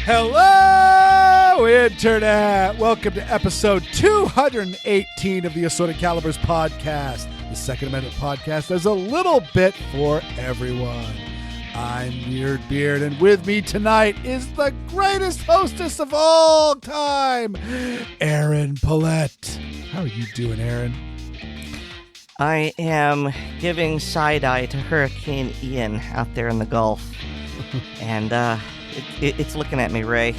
Hello, Internet! Welcome to episode 218 of the Assorted Calibers podcast, the Second Amendment podcast. There's a little bit for everyone. I'm Weer'd, and with me tonight is the greatest hostess of all time, Aaron Paulette. How are you doing, Aaron? I am giving side-eye to Hurricane Ian out there in the Gulf, and it's looking at me, Ray.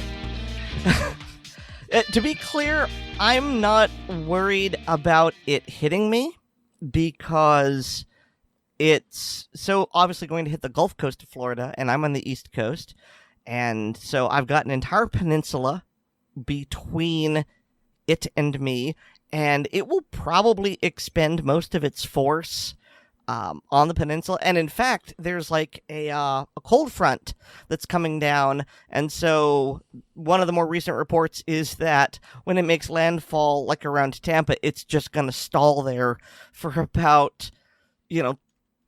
To be clear, I'm not worried about it hitting me because it's so obviously going to hit the Gulf Coast of Florida, and I'm on the East Coast, and so I've got an entire peninsula between it and me, and it will probably expend most of its force on the peninsula. And in fact, there's like a cold front that's coming down, and so one of the more recent reports is that when it makes landfall like around Tampa, it's just going to stall there for about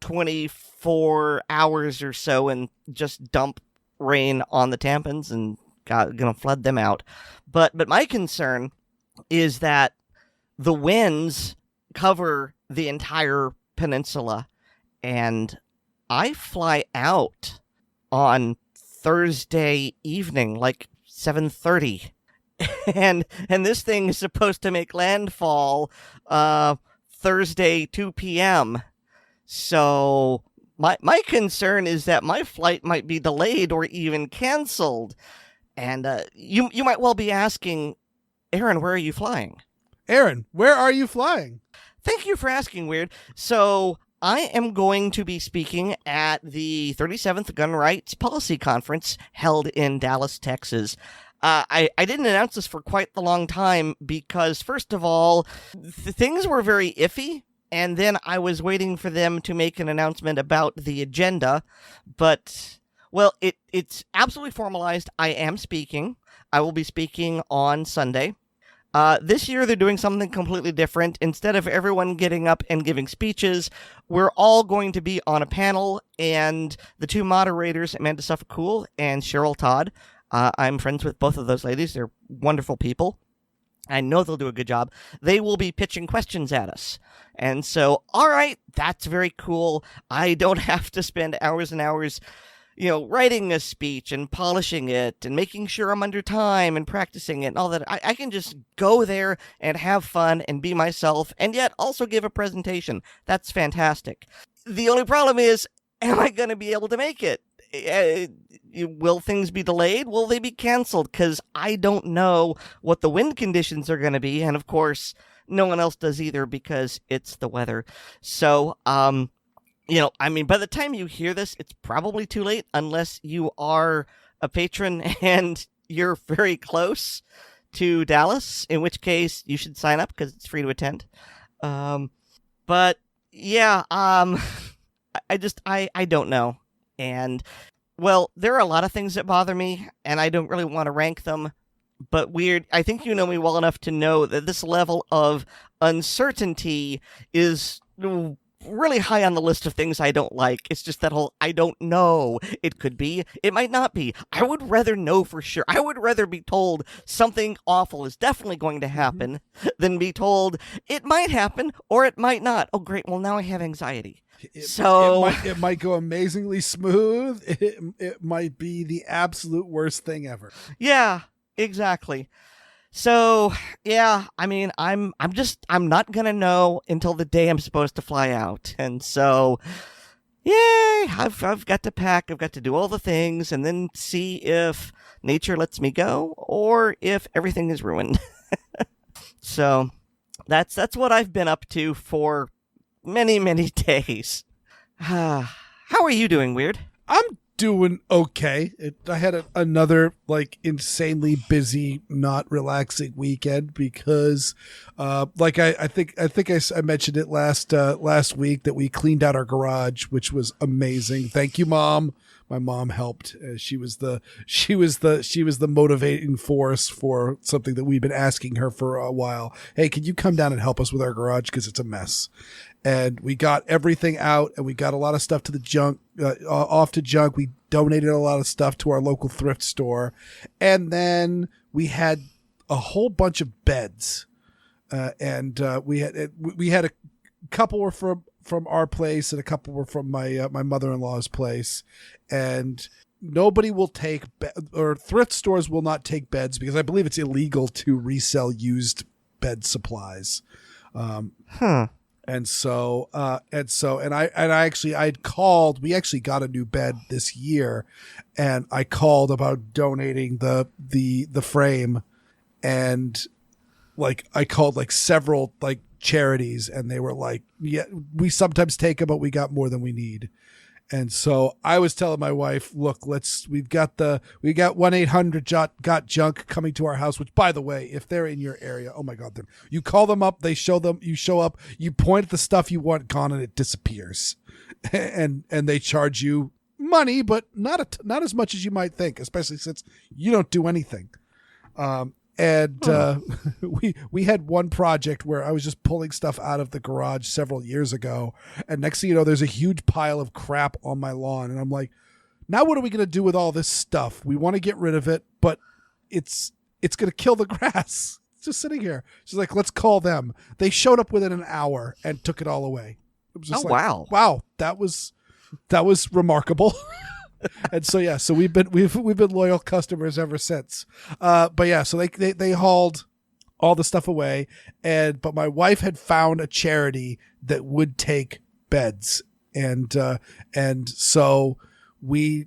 24 hours or so and just dump rain on the Tampans and gonna flood them out. But my concern is that the winds cover the entire peninsula, and I fly out on Thursday evening, like 7:30, and this thing is supposed to make landfall Thursday 2 p.m. So my concern is that my flight might be delayed or even canceled, and you might well be asking, Aaron, where are you flying? Aaron, where are you flying? Thank you for asking, Weer'd. So I am going to be speaking at the 37th Gun Rights Policy Conference held in Dallas, Texas. I didn't announce this for quite the long time because, first of all, things were very iffy, and then I was waiting for them to make an announcement about the agenda. But, well, it's absolutely formalized. I am speaking. I will be speaking on Sunday. This year, they're doing something completely different. Instead of everyone getting up and giving speeches, we're all going to be on a panel, and the two moderators, Amanda Suffolk-Cool and Cheryl Todd, I'm friends with both of those ladies. They're wonderful people. I know they'll do a good job. They will be pitching questions at us. And so, all right, that's very cool. I don't have to spend hours and hours writing a speech and polishing it and making sure I'm under time and practicing it and all that. I can just go there and have fun and be myself and yet also give a presentation. That's fantastic. The only problem is, am I going to be able to make it? Will things be delayed? Will they be canceled? Because I don't know what the wind conditions are going to be. And of course, no one else does either because it's the weather. So, by the time you hear this, it's probably too late unless you are a patron and you're very close to Dallas, in which case you should sign up because it's free to attend. I don't know. And, well, there are a lot of things that bother me, and I don't really want to rank them. But Weer'd, I think you know me well enough to know that this level of uncertainty is really high on the list of things I don't like. It's just that whole, I don't know. It could be, it might not be. I would rather know for sure. I would rather be told something awful is definitely going to happen than be told it might happen or it might not. Oh, great. Well, now I have anxiety. It might go amazingly smooth. It might be the absolute worst thing ever. Yeah, exactly. So, yeah, I'm not going to know until the day I'm supposed to fly out. And so, yay, I've got to pack, I've got to do all the things, and then see if nature lets me go, or if everything is ruined. So, that's what I've been up to for many, many days. How are you doing, Weer'd? I'm doing okay. I had another like insanely busy, not relaxing weekend because, like I think I mentioned it last week that we cleaned out our garage, which was amazing. Thank you, Mom. My mom helped. She was the motivating force for something that we've been asking her for a while. Hey, can you come down and help us with our garage because it's a mess? And we got everything out, and we got a lot of stuff to the junk, off to junk. We donated a lot of stuff to our local thrift store, and then we had a whole bunch of beds, and we had a couple were from our place, and a couple were from my mother-in-law's place, and nobody will take or thrift stores will not take beds because I believe it's illegal to resell used bed supplies. And I'd called, we actually got a new bed this year, and I called about donating the frame, and like I called like several like charities, and they were like, yeah, we sometimes take them, but we got more than we need. And so I was telling my wife, look, we got 1-800 got junk coming to our house, which by the way, if they're in your area, oh my God, you call them up, you show up, you point at the stuff you want gone, and it disappears. And they charge you money, but not as much as you might think, especially since you don't do anything. We had one project where I was just pulling stuff out of the garage several years ago, and next thing you know, there's a huge pile of crap on my lawn, and I'm like, now what are we going to do with all this stuff? We want to get rid of it, but it's going to kill the grass. It's just sitting here. She's like, let's call them. They showed up within an hour and took it all away. It was just wow, that was remarkable. And so yeah, so we've been loyal customers ever since. But yeah, so they hauled all the stuff away, but my wife had found a charity that would take beds, and so we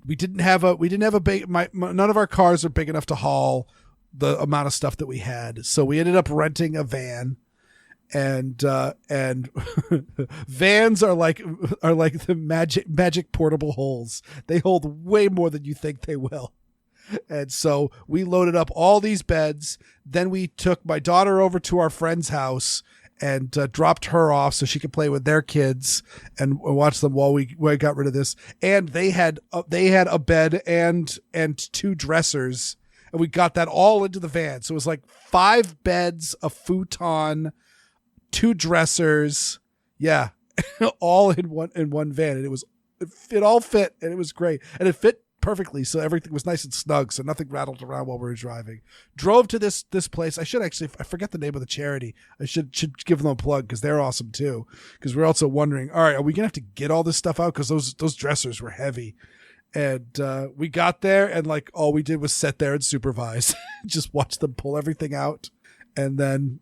didn't have a big, none of our cars are big enough to haul the amount of stuff that we had, so we ended up renting a van. And vans are like the magic portable holes. They hold way more than you think they will. And so we loaded up all these beds. Then we took my daughter over to our friend's house and dropped her off so she could play with their kids and watch them while we got rid of this. And they had a bed and 2 dressers, and we got that all into the van. So it was like 5 beds, a futon, 2 dressers, yeah, all in one van, and it all fit, and it was great, and it fit perfectly, so everything was nice and snug, so nothing rattled around while we were driving. Drove to this place. I forget the name of the charity. I should give them a plug because they're awesome too. Because we're also wondering, all right, are we gonna have to get all this stuff out because those dressers were heavy. And we got there, and like all we did was sit there and supervise, just watch them pull everything out, and then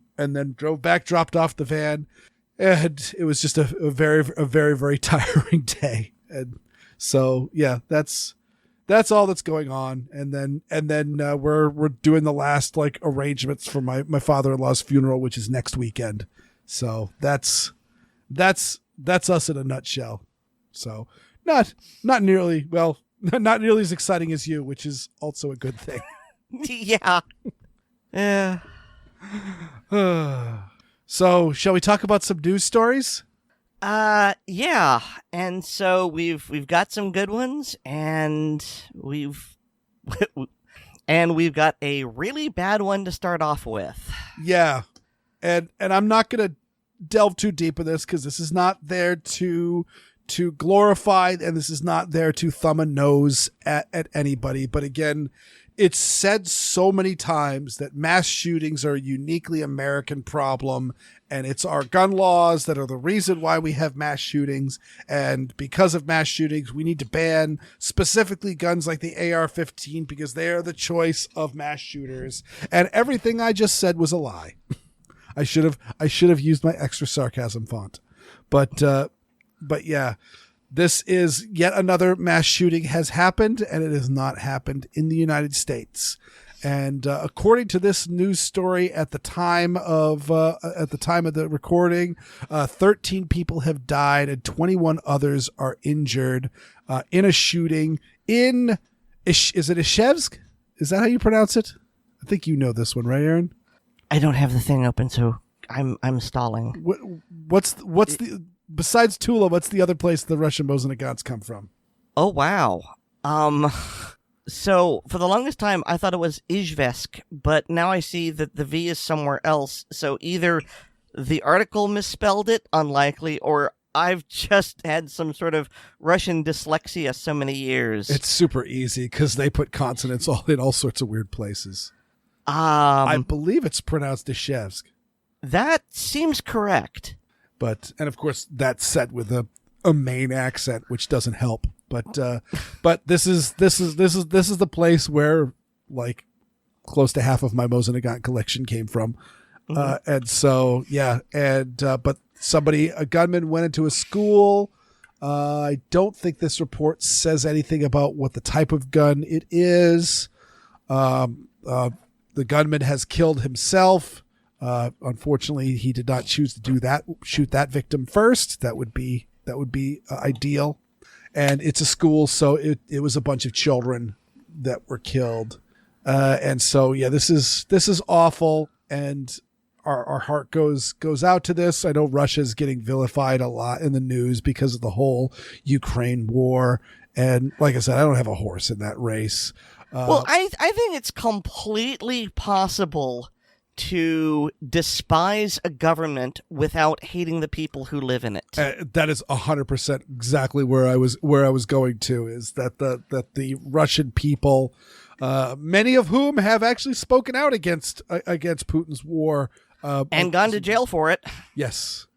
drove back, dropped off the van, and it was just a very, very tiring day. And so, yeah, that's all that's going on. And then we're doing the last like arrangements for my father-in-law's funeral, which is next weekend. So that's us in a nutshell. So not nearly as exciting as you, which is also a good thing. Yeah. Yeah. So, shall we talk about some news stories? Yeah. And so we've got some good ones, and we've got a really bad one to start off with. Yeah. And I'm not going to delve too deep in this because this is not there to glorify, and this is not there to thumb a nose at anybody. But again, it's said so many times that mass shootings are a uniquely American problem, and it's our gun laws that are the reason why we have mass shootings. And because of mass shootings, we need to ban specifically guns like the AR-15 because they are the choice of mass shooters. And everything I just said was a lie. I should have used my extra sarcasm font, but yeah. This is yet another mass shooting has happened, and it has not happened in the United States. And according to this news story, at the time of the recording, 13 people have died and 21 others are injured in a shooting in, is it Ishevsk? Is that how you pronounce it? I think you know this one, right, Aaron? I don't have the thing open, so I'm stalling. What's the besides Tula? What's the other place the Russian Mosinagants come from? Oh wow. So for the longest time I thought it was Izhevsk, but now I see that the V is somewhere else. So either the article misspelled it, unlikely, or I've just had some sort of Russian dyslexia so many years. It's super easy because they put consonants in all sorts of weird places. I believe it's pronounced Ishevsk. That seems correct. And of course that's set with a Maine accent, which doesn't help. But this is the place where like close to half of my Mosinagant collection came from. And so, yeah. But a gunman went into a school. I don't think this report says anything about what the type of gun it is. The gunman has killed himself. Unfortunately, he did not choose to do that. Shoot that victim first. That would be ideal. And it's a school, so it was a bunch of children that were killed. And so, yeah, this is awful. And our heart goes out to this. I know Russia's getting vilified a lot in the news because of the whole Ukraine war. And like I said, I don't have a horse in that race. Well, I think it's completely possible to despise a government without hating the people who live in it. That is 100% exactly where I was going to, is that the Russian people, many of whom have actually spoken out against Putin's war, and gone to jail for it. Yes.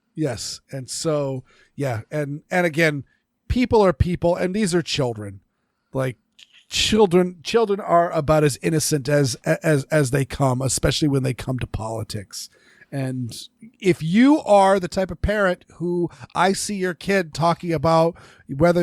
And so, yeah. And again, people are people, and these are children. Like, children are about as innocent as they come, especially when they come to politics. And if you are the type of parent who I see your kid talking about what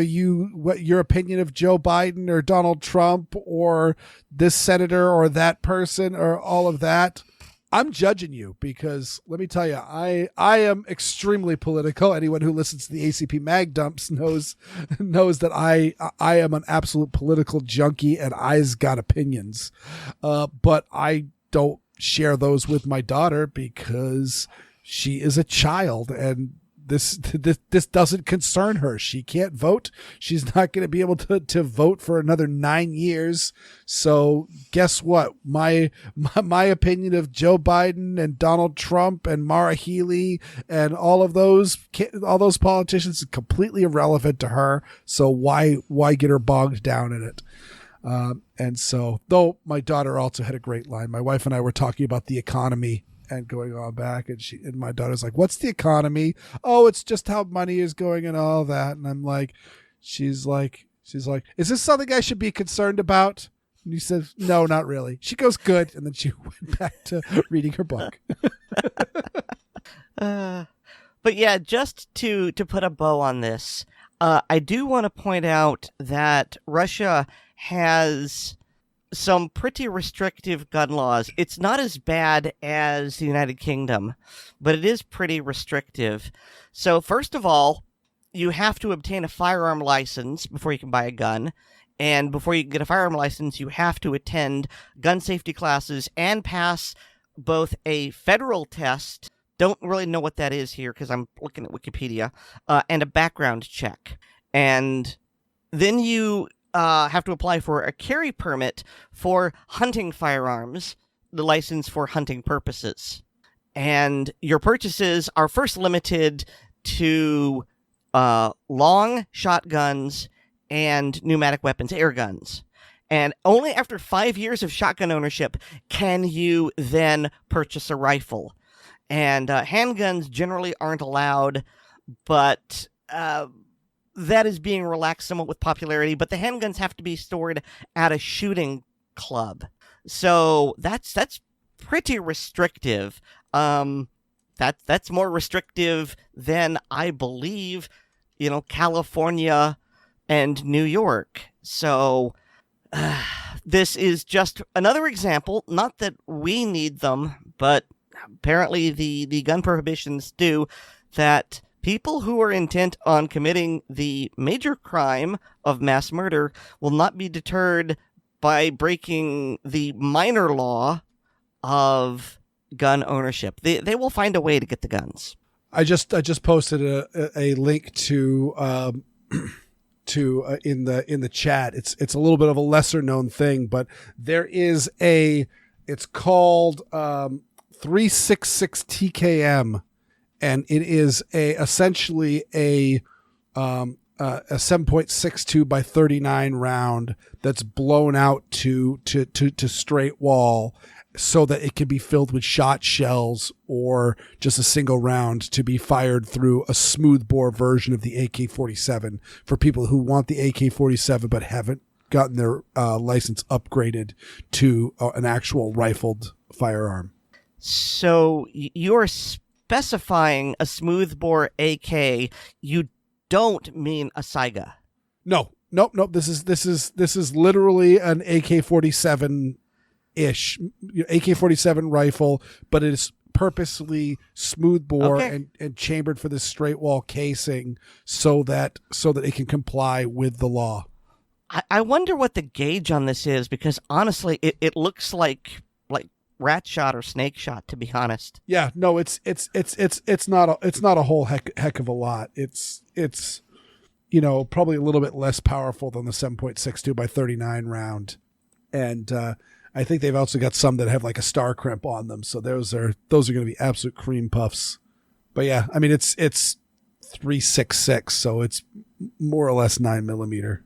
your opinion of Joe Biden or Donald Trump or this senator or that person or all of that, I'm judging you, because let me tell you, I am extremely political. Anyone who listens to the ACP Mag Dumps knows that I am an absolute political junkie, and I's got opinions. But I don't share those with my daughter because she is a child, and this doesn't concern her. She can't vote. She's not going to be able to vote for another 9 years. So guess what? My opinion of Joe Biden and Donald Trump and Mara Healey and all those politicians is completely irrelevant to her. So why get her bogged down in it? And so, though my daughter also had a great line. My wife and I were talking about the economy and going on back, and my daughter's like, "What's the economy?" "Oh, it's just how money is going and all that." And I'm like, she's like, "Is this something I should be concerned about?" And he says, "No, not really." She goes, "Good." And then she went back to reading her book. But yeah, just to put a bow on this, I do want to point out that Russia has some pretty restrictive gun laws. It's not as bad as the United Kingdom, but it is pretty restrictive. So first of all, you have to obtain a firearm license before you can buy a gun. And before you can get a firearm license, you have to attend gun safety classes and pass both a federal test, don't really know what that is here because I'm looking at Wikipedia, and a background check. And then you have to apply for a carry permit for hunting firearms, the license for hunting purposes. And your purchases are first limited to long shotguns and pneumatic weapons, air guns. And only after 5 years of shotgun ownership can you then purchase a rifle. And handguns generally aren't allowed, but that is being relaxed somewhat with popularity. But the handguns have to be stored at a shooting club. So that's pretty restrictive. That's more restrictive than, I believe, California and New York. So this is just another example, not that we need them, but apparently the gun prohibitions do, that People who are intent on committing the major crime of mass murder will not be deterred by breaking the minor law of gun ownership. They will find a way to get the guns. I just posted a link to in the chat. It's a little bit of a lesser known thing, but there is it's called 366 TKM, and it is essentially a 7.62 by 39 round that's blown out to straight wall, so that it can be filled with shot shells or just a single round to be fired through a smoothbore version of the AK-47 for people who want the AK-47 but haven't gotten their license upgraded to an actual rifled firearm. So you're specifying a smoothbore AK. You don't mean a Saiga. No. This is literally an AK-47 ish AK-47 rifle, but it is purposely smoothbore and chambered for this straight wall casing so that it can comply with the law. I wonder what the gauge on this is, because honestly, it looks like rat shot or snake shot, to be honest. Yeah, no, it's not a whole heck of a lot. It's probably a little bit less powerful than the 7.62 by 39 round, and I think they've also got some that have like a star crimp on them, so those are going to be absolute cream puffs. But yeah, I mean it's 366, so it's more or less 9mm.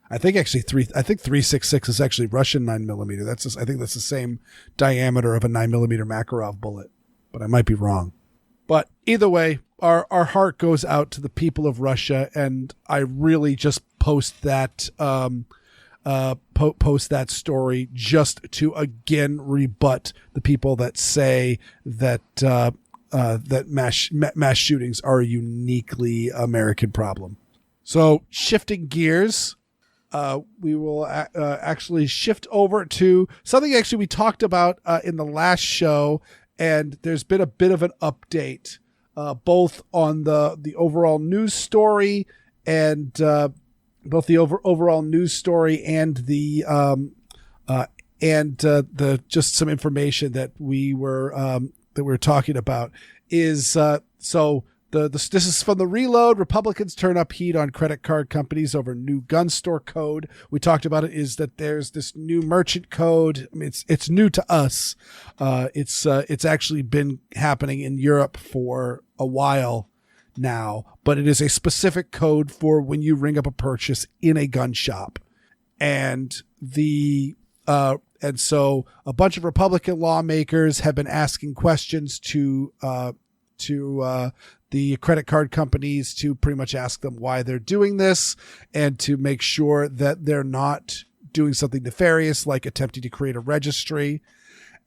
I think 366 is actually Russian 9mm. I think that's the same diameter of a 9mm Makarov bullet, but I might be wrong. But either way, our heart goes out to the people of Russia, and I really just post that story just to again rebut the people that say that mass shootings are a uniquely American problem. So shifting gears, we will actually shift over to something actually we talked about in the last show, and there's been a bit of an update, both on the overall news story and both the overall news story and the just some information that we were talking about is this is from the Reload. Republicans turn up heat on credit card companies over new gun store code. We talked about it, is that there's this new merchant code. I mean, it's new to us. It's actually been happening in Europe for a while now, but it is a specific code for when you ring up a purchase in a gun shop. And so a bunch of Republican lawmakers have been asking questions to the credit card companies to pretty much ask them why they're doing this, and to make sure that they're not doing something nefarious like attempting to create a registry.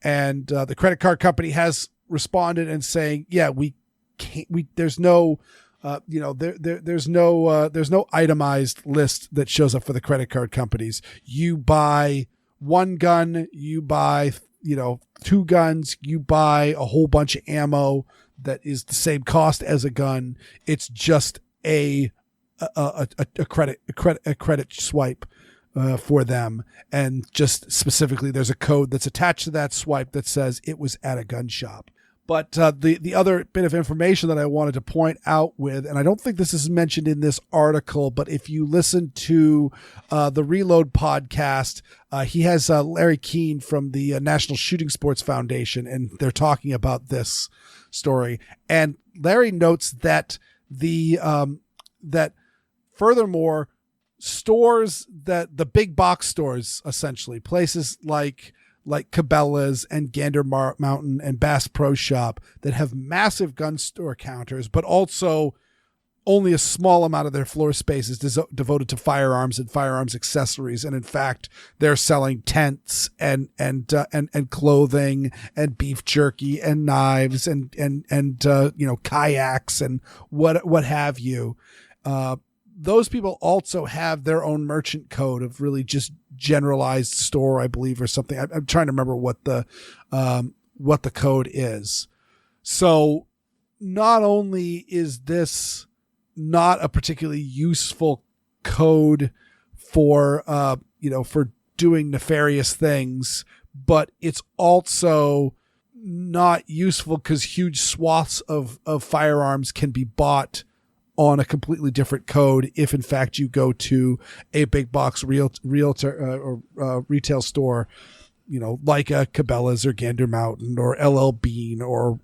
And the credit card company has responded and saying, yeah, there's no itemized list that shows up for the credit card companies. You buy one gun, you buy, two guns, you buy a whole bunch of ammo that is the same cost as a gun. It's just a credit swipe for them, and just specifically there's a code that's attached to that swipe that says it was at a gun shop. But the other bit of information that I wanted to point out with, and I don't think this is mentioned in this article, but if you listen to the Reload podcast, he has Larry Keane from the National Shooting Sports Foundation, and they're talking about this story. And Larry notes that that furthermore, stores, that the big box stores, essentially places like Cabela's and Gander Mountain and Bass Pro Shop, that have massive gun store counters, but also only a small amount of their floor space is devoted to firearms and firearms accessories. And in fact, they're selling tents and clothing and beef jerky and knives and kayaks and what have you. Those people also have their own merchant code of really just generalized store, I believe, or something. I'm trying to remember what the code is. So not only is this not a particularly useful code for, for doing nefarious things, but it's also not useful because huge swaths of firearms can be bought on a completely different code if in fact you go to a big box retail store, like a Cabela's or Gander Mountain or LL Bean or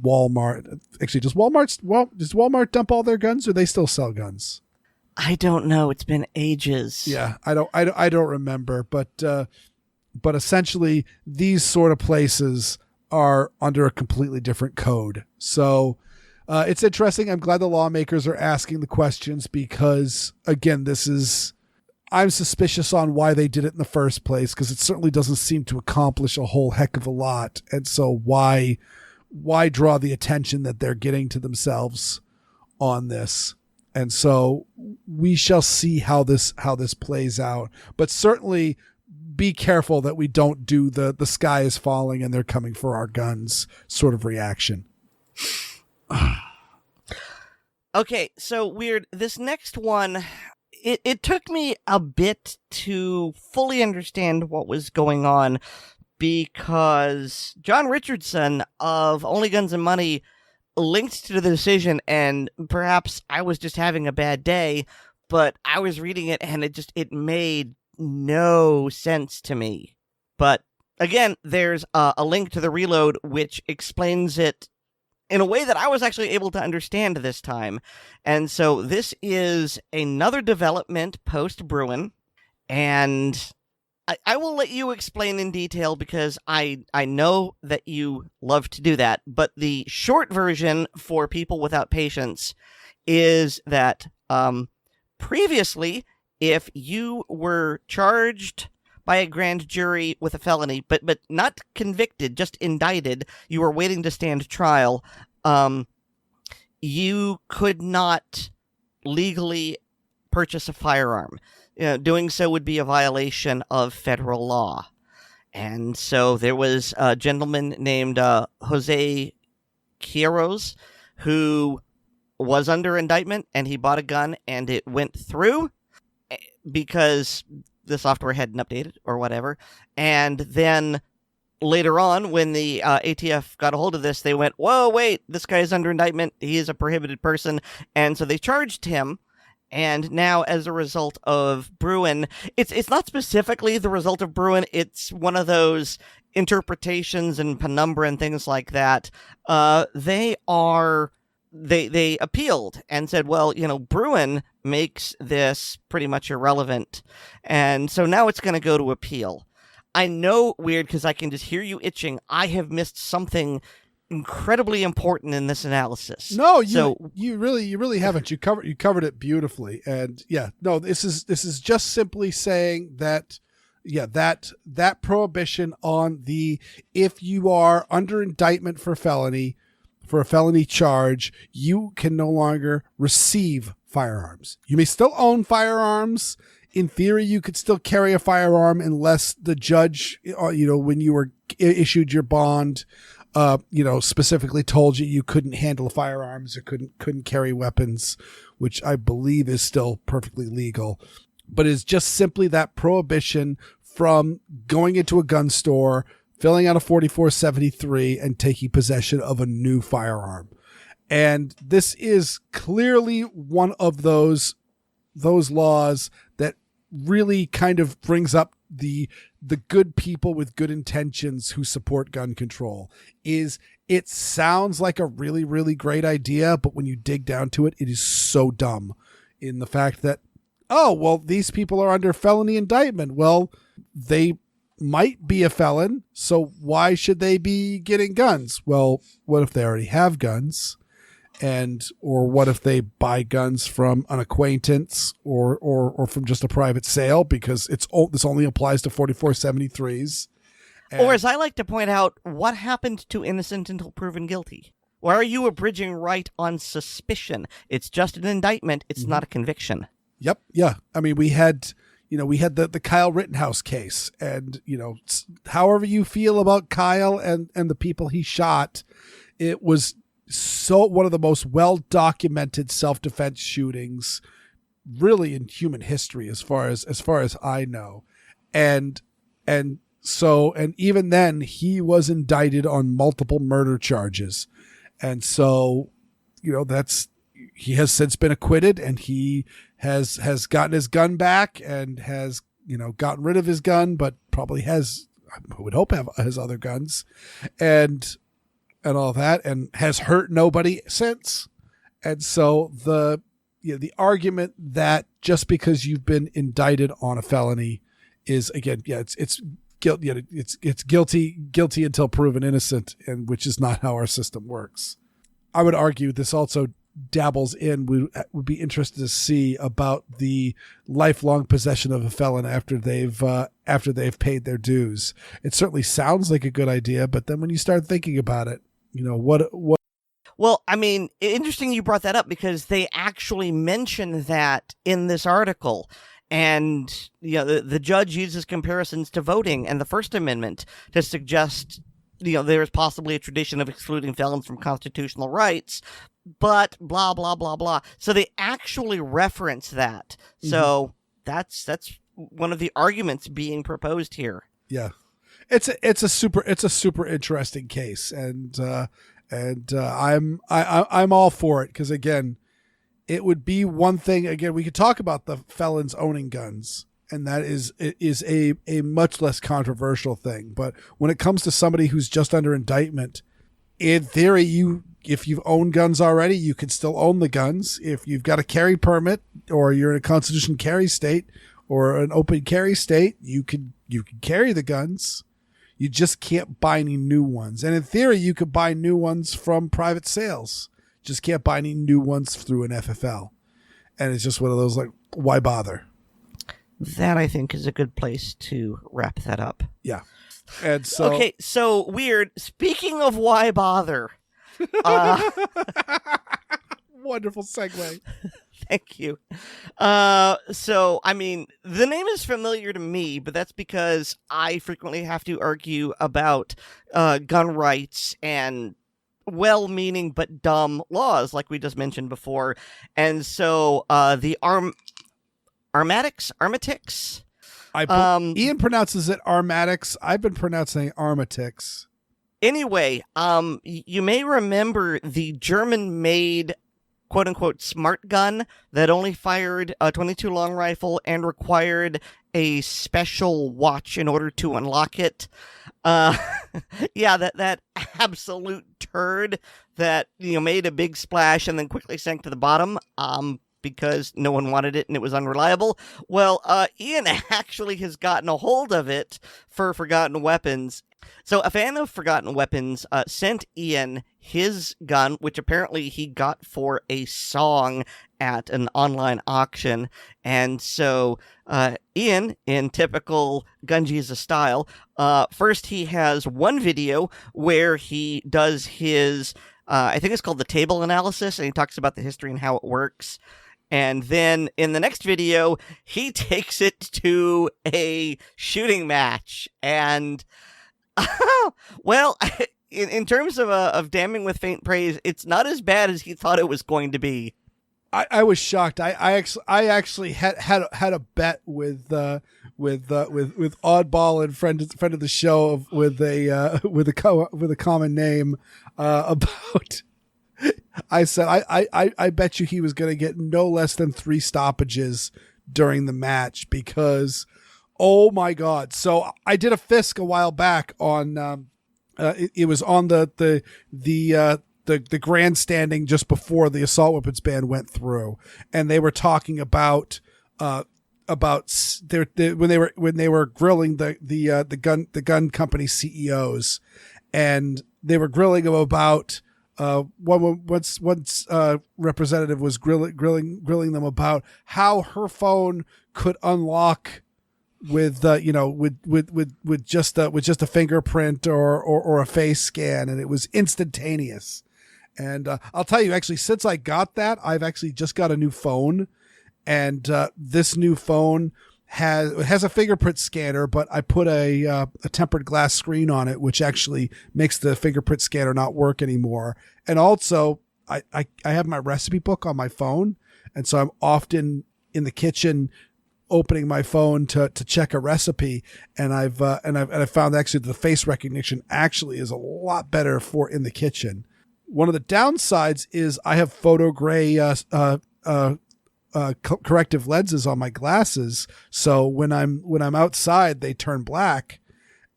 Walmart. Actually, does Walmart dump all their guns, or they still sell guns? I don't know. It's been ages. Yeah, I don't remember, but essentially these sort of places are under a completely different code. So it's interesting. I'm glad the lawmakers are asking the questions because, again, I'm suspicious on why they did it in the first place, because it certainly doesn't seem to accomplish a whole heck of a lot. And so why draw the attention that they're getting to themselves on this? And so we shall see how this plays out. But certainly be careful that we don't do the sky is falling and they're coming for our guns sort of reaction. Okay, so Weer'd, this next one, it took me a bit to fully understand what was going on, because John Richardson of Only Guns and Money linked to the decision, and perhaps I was just having a bad day, but I was reading it and it made no sense to me. But again, there's a link to the reload which explains it in a way that I was actually able to understand this time. And so this is another development post-Bruin, and I will let you explain in detail because I know that you love to do that. But the short version for people without patience is that previously, if you were charged by a grand jury with a felony, but not convicted, just indicted, you were waiting to stand trial, you could not legally purchase a firearm. Doing so would be a violation of federal law. And so there was a gentleman named Jose Quiros who was under indictment, and he bought a gun, and it went through because the software hadn't updated or whatever. And then later on, when the ATF got a hold of this, they went, whoa, wait, this guy is under indictment. He is a prohibited person. And so they charged him. And now, as a result of Bruin, it's not specifically the result of Bruin. It's one of those interpretations and penumbra and things like that. They appealed and said, well, Bruin makes this pretty much irrelevant. And so now it's going to go to appeal. I know, Weer'd, because I can just hear you itching. I have missed something incredibly important in this analysis. No, you really haven't. You covered it beautifully. And this is just simply saying that that prohibition on if you are under indictment for a felony charge, you can no longer receive firearms. You may still own firearms. In theory, you could still carry a firearm unless the judge, when you were issued your bond, specifically told you couldn't handle firearms or couldn't carry weapons, which I believe is still perfectly legal. But it's just simply that prohibition from going into a gun store, filling out a 4473, and taking possession of a new firearm. And this is clearly one of those laws that really kind of brings up the good people with good intentions who support gun control. It sounds like a really, really great idea, but when you dig down to it, it is so dumb in the fact that, these people are under felony indictment. Well, they might be a felon, so why should they be getting guns? Well, what if they already have guns? Or what if they buy guns from an acquaintance or from just a private sale, because this only applies to 4473s. Or, as I like to point out, what happened to innocent until proven guilty? Why are you abridging right on suspicion? It's just an indictment. It's not a conviction. Yep. Yeah. I mean, we had the Kyle Rittenhouse case, and, however you feel about Kyle and the people he shot, it was one of the most well-documented self-defense shootings really in human history as far as I know. And even then he was indicted on multiple murder charges. And so, he has since been acquitted, and he has gotten his gun back and has, gotten rid of his gun, but probably has, I would hope, has other guns and all that, and has hurt nobody since. And so the argument that just because you've been indicted on a felony is, again, it's guilt. It's guilty until proven innocent, and which is not how our system works. I would argue this also dabbles in, would be interested to see about the lifelong possession of a felon after they've paid their dues. It certainly sounds like a good idea, but then when you start thinking about it, what? Well, I mean, interesting you brought that up, because they actually mention that in this article. And, the judge uses comparisons to voting and the First Amendment to suggest, there is possibly a tradition of excluding felons from constitutional rights, but blah, blah, blah, blah. So they actually reference that. Mm-hmm. So that's one of the arguments being proposed here. Yeah. It's a super interesting case. And I'm all for it. 'Cause again, it would be one thing, again, we could talk about the felons owning guns, and that is a much less controversial thing. But when it comes to somebody who's just under indictment, in theory, if you've owned guns already, you can still own the guns. If you've got a carry permit, or you're in a constitution carry state or an open carry state, you can carry the guns. You just can't buy any new ones. And in theory, you could buy new ones from private sales. Just can't buy any new ones through an FFL. And it's just one of those, like, why bother? That, I think, is a good place to wrap that up. Yeah. And so, okay, so Weer'd. Speaking of why bother, wonderful segue. Thank you. So, I mean, the name is familiar to me, but that's because I frequently have to argue about gun rights and well-meaning but dumb laws, like we just mentioned before. And so the Armatix. Ian pronounces it Armatix. I've been pronouncing it Armatix. Anyway, you may remember the German-made quote-unquote smart gun that only fired a .22 long rifle and required a special watch in order to unlock it. Yeah, that absolute turd that made a big splash and then quickly sank to the bottom because no one wanted it and it was unreliable. Well, Ian actually has gotten a hold of it for Forgotten Weapons. So a fan of Forgotten Weapons sent Ian his gun, which apparently he got for a song at an online auction. And so Ian, in typical Gun Jesus style, first he has one video where he does his, I think it's called the table analysis, and he talks about the history and how it works. And then in the next video, he takes it to a shooting match. And well, in terms of damning with faint praise, it's not as bad as he thought it was going to be. I was shocked. I actually had a bet with Oddball and friend of the show with a common name about. I said I bet you he was going to get no less than 3 stoppages during the match because, oh my God! So I did a Fisk a while back on. It was on the grandstanding just before the assault weapons ban went through, and they were talking about when they were grilling the gun company CEOs, and they were grilling them about one representative was grilling them about how her phone could unlock with just a fingerprint or a face scan, and it was instantaneous. And I'll tell you, actually, since I got that, I've actually just got a new phone, and this new phone has a fingerprint scanner, but I put a tempered glass screen on it, which actually makes the fingerprint scanner not work anymore. And also, I have my recipe book on my phone, and so I'm often in the kitchen opening my phone to check a recipe, and I've found actually the face recognition actually is a lot better for in the kitchen. One of the downsides is I have photo gray corrective lenses on my glasses, so when I'm outside they turn black,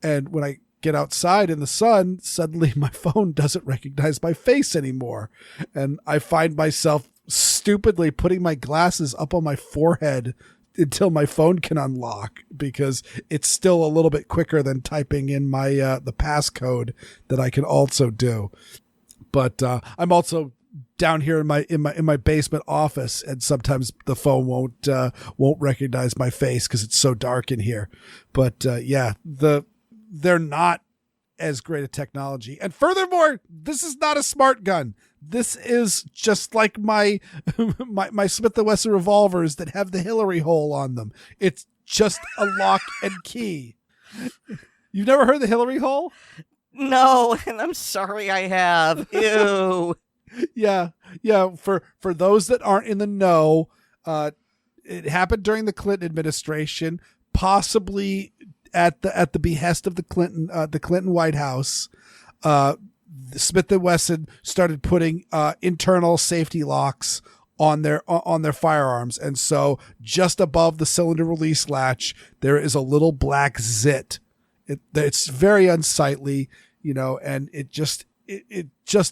and when I get outside in the sun, suddenly my phone doesn't recognize my face anymore, and I find myself stupidly putting my glasses up on my forehead until my phone can unlock, because it's still a little bit quicker than typing in my the passcode that I can also do. But I'm also down here in my basement office, and sometimes the phone won't recognize my face because it's so dark in here. But they're not as great a technology, and furthermore, this is not a smart gun. This is just like my Smith & Wesson revolvers that have the Hillary hole on them. It's just a lock and key. You've never heard the Hillary hole? No, and I'm sorry I have. Ew. Yeah. For those that aren't in the know, it happened during the Clinton administration, possibly at the behest of the Clinton White House. Smith & Wesson started putting internal safety locks on their firearms, and so just above the cylinder release latch there is a little black zit. It's very unsightly, and it just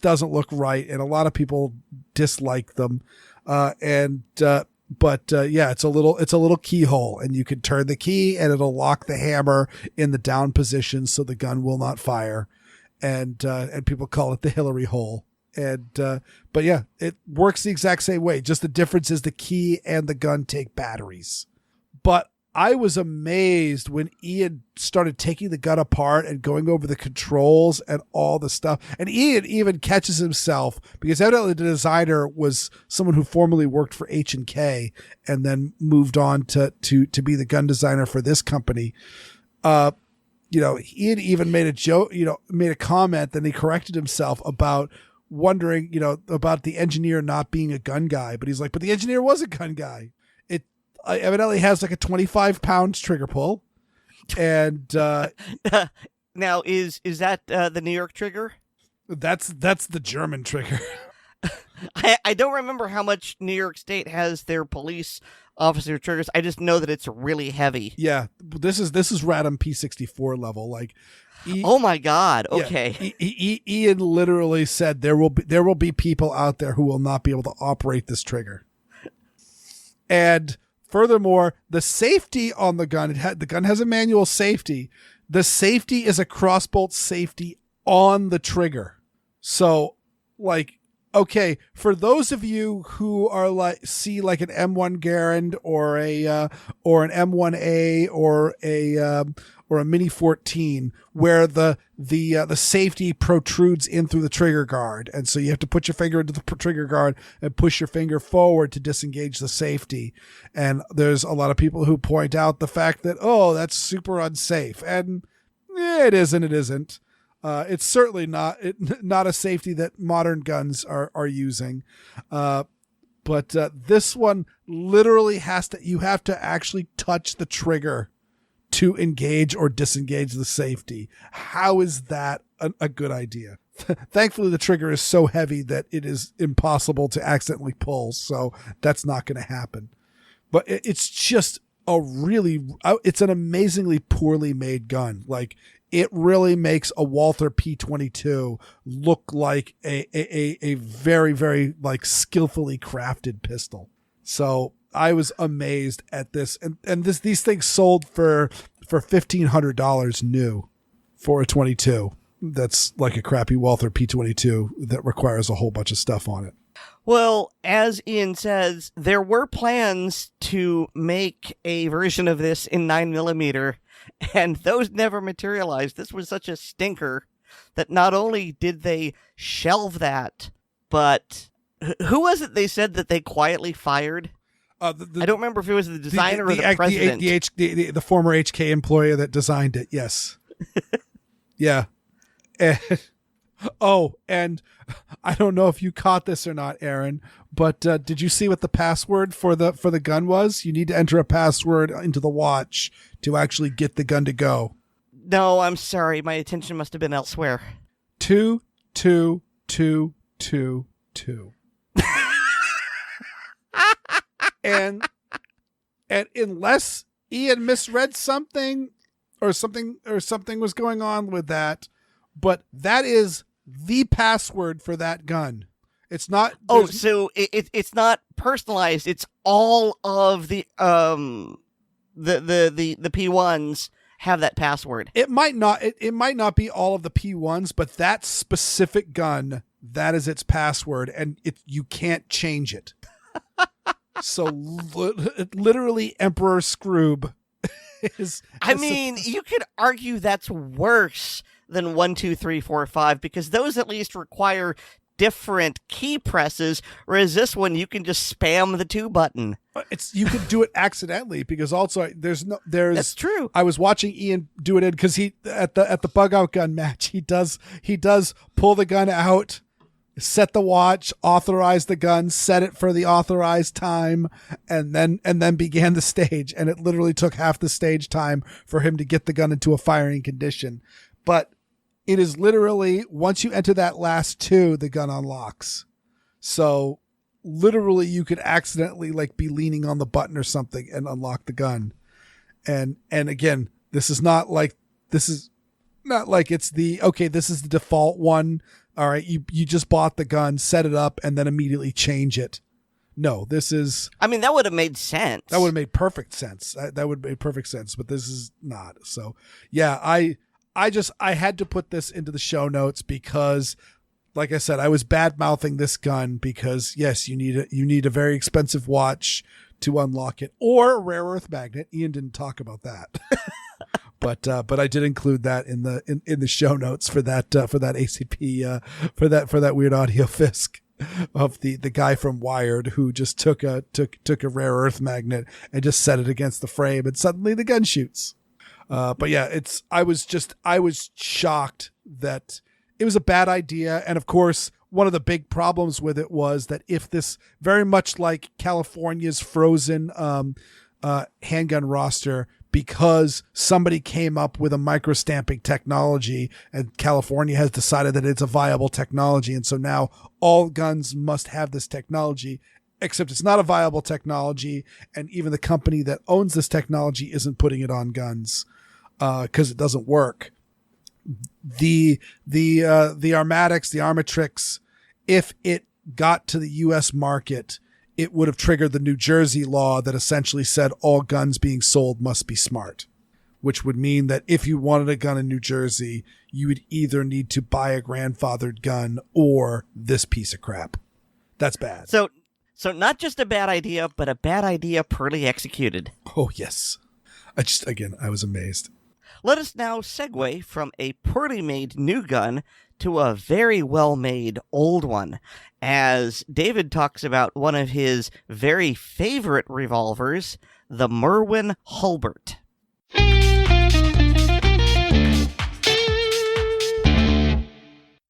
doesn't look right, and a lot of people dislike them. But it's a little keyhole, and you can turn the key and it'll lock the hammer in the down position so the gun will not fire. And people call it the Hillary hole. But yeah, it works the exact same way. Just the difference is the key and the gun take batteries. But I was amazed when Ian started taking the gun apart and going over the controls and all the stuff. And Ian even catches himself, because evidently the designer was someone who formerly worked for H&K and then moved on to be the gun designer for this company. Ian even made a joke, made a comment, then he corrected himself about wondering, about the engineer not being a gun guy. But he's like, but the engineer was a gun guy. It evidently has like a 25 pounds trigger pull. And now is that the New York trigger? That's the German trigger. I don't remember how much New York State has their police officer triggers. I just know that it's really heavy. Yeah, this is Radom P64 level. Like, oh my God. Okay. Yeah, Ian literally said there will be people out there who will not be able to operate this trigger. And furthermore, the safety on the gun, the gun has a manual safety. The safety is a crossbolt safety on the trigger. So, like, okay, for those of you who are see like an M1 Garand or an M1A or a Mini 14, where the safety protrudes in through the trigger guard, and so you have to put your finger into the trigger guard and push your finger forward to disengage the safety. And there's a lot of people who point out the fact that, oh, that's super unsafe, and it is and it isn't. It's certainly not a safety that modern guns are using. But this one literally you have to actually touch the trigger to engage or disengage the safety. How is that a good idea? Thankfully, the trigger is so heavy that it is impossible to accidentally pull. So that's not going to happen. But it's just it's an amazingly poorly made gun. Like, it really makes a Walther P22 look like a very, very like skillfully crafted pistol. So I was amazed at this, and these things sold for $1,500 new for a 22. That's like a crappy Walther P22 that requires a whole bunch of stuff on it. Well, as Ian says, there were plans to make a version of this in 9mm, and those never materialized. This was such a stinker that not only did they shelve that, but who was it they said that they quietly fired? I don't remember if it was the designer or the president. The former HK employee that designed it. Yes. Yeah. And I don't know if you caught this or not, Aaron, but did you see what the password for the gun was? You need to enter a password into the watch to actually get the gun to go. No, I'm sorry. My attention must have been elsewhere. 2222. and unless Ian misread something or something was going on with that, but that is the password for that gun. It's not. Oh, so it's not personalized. It's all of the P1s have that password. It might not. It might not be all of the P1s, but that specific gun, that is its password, and you can't change it. So literally, Emperor Scroob is. I mean, you could argue that's worse than 1, 2, 3, 4, 5, because those at least require different key presses, whereas this one you can just spam the 2 button. You could do it accidentally, because also there's that's true. I was watching Ian do it because he at the bug out gun match he does pull the gun out, set the watch, authorize the gun, set it for the authorized time, and then began the stage, and it literally took half the stage time for him to get the gun into a firing condition. But it is literally, once you enter that last 2, the gun unlocks. So literally you could accidentally be leaning on the button or something and unlock the gun. And again, this is not like it's this is the default one. All right. You just bought the gun, set it up, and then immediately change it. No, this is. I mean, that would have made sense. That would have made perfect sense. That would make perfect sense, but this is not. So yeah, I had to put this into the show notes because, like I said, I was bad mouthing this gun because yes, you need a very expensive watch to unlock it, or a rare earth magnet. Ian didn't talk about that, but I did include that in the show notes for that ACP for that weird audio fisc of the guy from Weer'd who just took a rare earth magnet and just set it against the frame, and suddenly the gun shoots. But yeah, I was shocked that it was a bad idea. And of course, one of the big problems with it was that if this, very much like California's frozen handgun roster, because somebody came up with a microstamping technology and California has decided that it's a viable technology. And so now all guns must have this technology, except it's not a viable technology. And even the company that owns this technology isn't putting it on guns. Because it doesn't work. The Armatix, the Armatix, if it got to the U.S. market, it would have triggered the New Jersey law that essentially said all guns being sold must be smart, which would mean that if you wanted a gun in New Jersey, you would either need to buy a grandfathered gun or this piece of crap. That's bad. So not just a bad idea, but a bad idea poorly executed. Oh, yes. I was amazed. Let us now segue from a poorly made new gun to a very well-made old one, as David talks about one of his very favorite revolvers, the Merwin-Hulbert.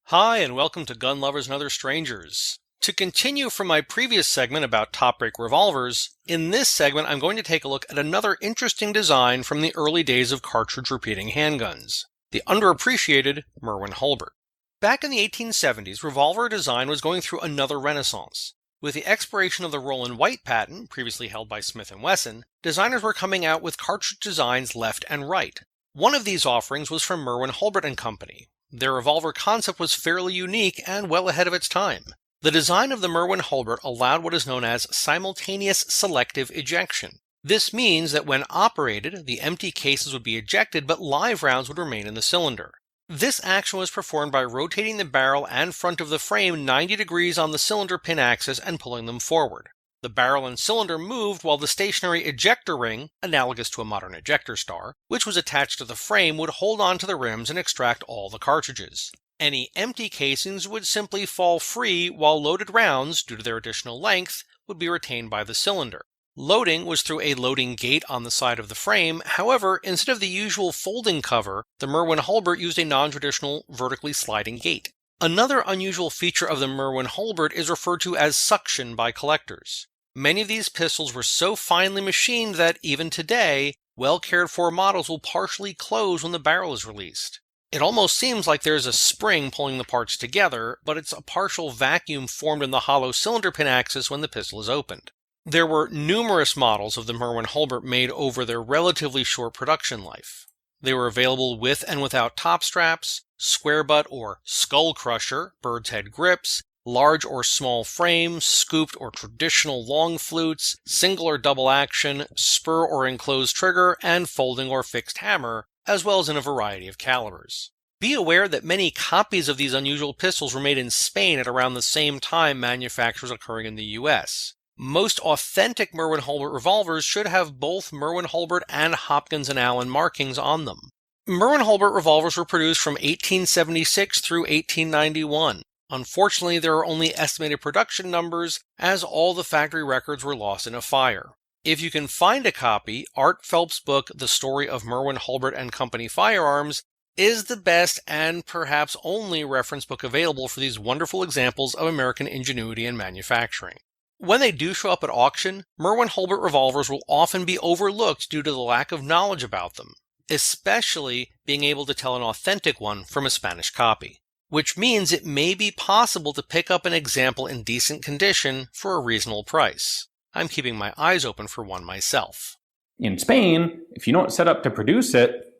Hi, and welcome to Gun Lovers and Other Strangers. To continue from my previous segment about top-break revolvers, in this segment I'm going to take a look at another interesting design from the early days of cartridge-repeating handguns, the underappreciated Merwin-Hulbert. Back in the 1870s, revolver design was going through another renaissance. With the expiration of the roll-and-white patent, previously held by Smith & Wesson, designers were coming out with cartridge designs left and right. One of these offerings was from Merwin-Hulbert & Company. Their revolver concept was fairly unique and well ahead of its time. The design of the Merwin-Hulbert allowed what is known as simultaneous selective ejection. This means that when operated, the empty cases would be ejected, but live rounds would remain in the cylinder. This action was performed by rotating the barrel and front of the frame 90 degrees on the cylinder pin axis and pulling them forward. The barrel and cylinder moved while the stationary ejector ring, analogous to a modern ejector star, which was attached to the frame, would hold on to the rims and extract all the cartridges. Any empty casings would simply fall free, while loaded rounds, due to their additional length, would be retained by the cylinder. Loading was through a loading gate on the side of the frame. However, instead of the usual folding cover, the Merwin-Hulbert used a non-traditional vertically sliding gate. Another unusual feature of the Merwin-Hulbert is referred to as suction by collectors. Many of these pistols were so finely machined that, even today, well-cared-for models will partially close when the barrel is released. It almost seems like there's a spring pulling the parts together, but it's a partial vacuum formed in the hollow cylinder pin axis when the pistol is opened. There were numerous models of the Merwin-Hulbert made over their relatively short production life. They were available with and without top straps, square butt or skull crusher, bird's head grips, large or small frames, scooped or traditional long flutes, single or double action, spur or enclosed trigger, and folding or fixed hammer, as well as in a variety of calibers. Be aware that many copies of these unusual pistols were made in Spain at around the same time manufactures occurring in the US. Most authentic Merwin-Hulbert revolvers should have both Merwin-Hulbert and Hopkins & Allen markings on them. Merwin-Hulbert revolvers were produced from 1876 through 1891. Unfortunately, there are only estimated production numbers, as all the factory records were lost in a fire. If you can find a copy, Art Phelps' book, The Story of Merwin-Hulbert and Company Firearms, is the best and perhaps only reference book available for these wonderful examples of American ingenuity in manufacturing. When they do show up at auction, Merwin-Hulbert revolvers will often be overlooked due to the lack of knowledge about them, especially being able to tell an authentic one from a Spanish copy, which means it may be possible to pick up an example in decent condition for a reasonable price. I'm keeping my eyes open for one myself. In Spain, if you don't set up to produce it,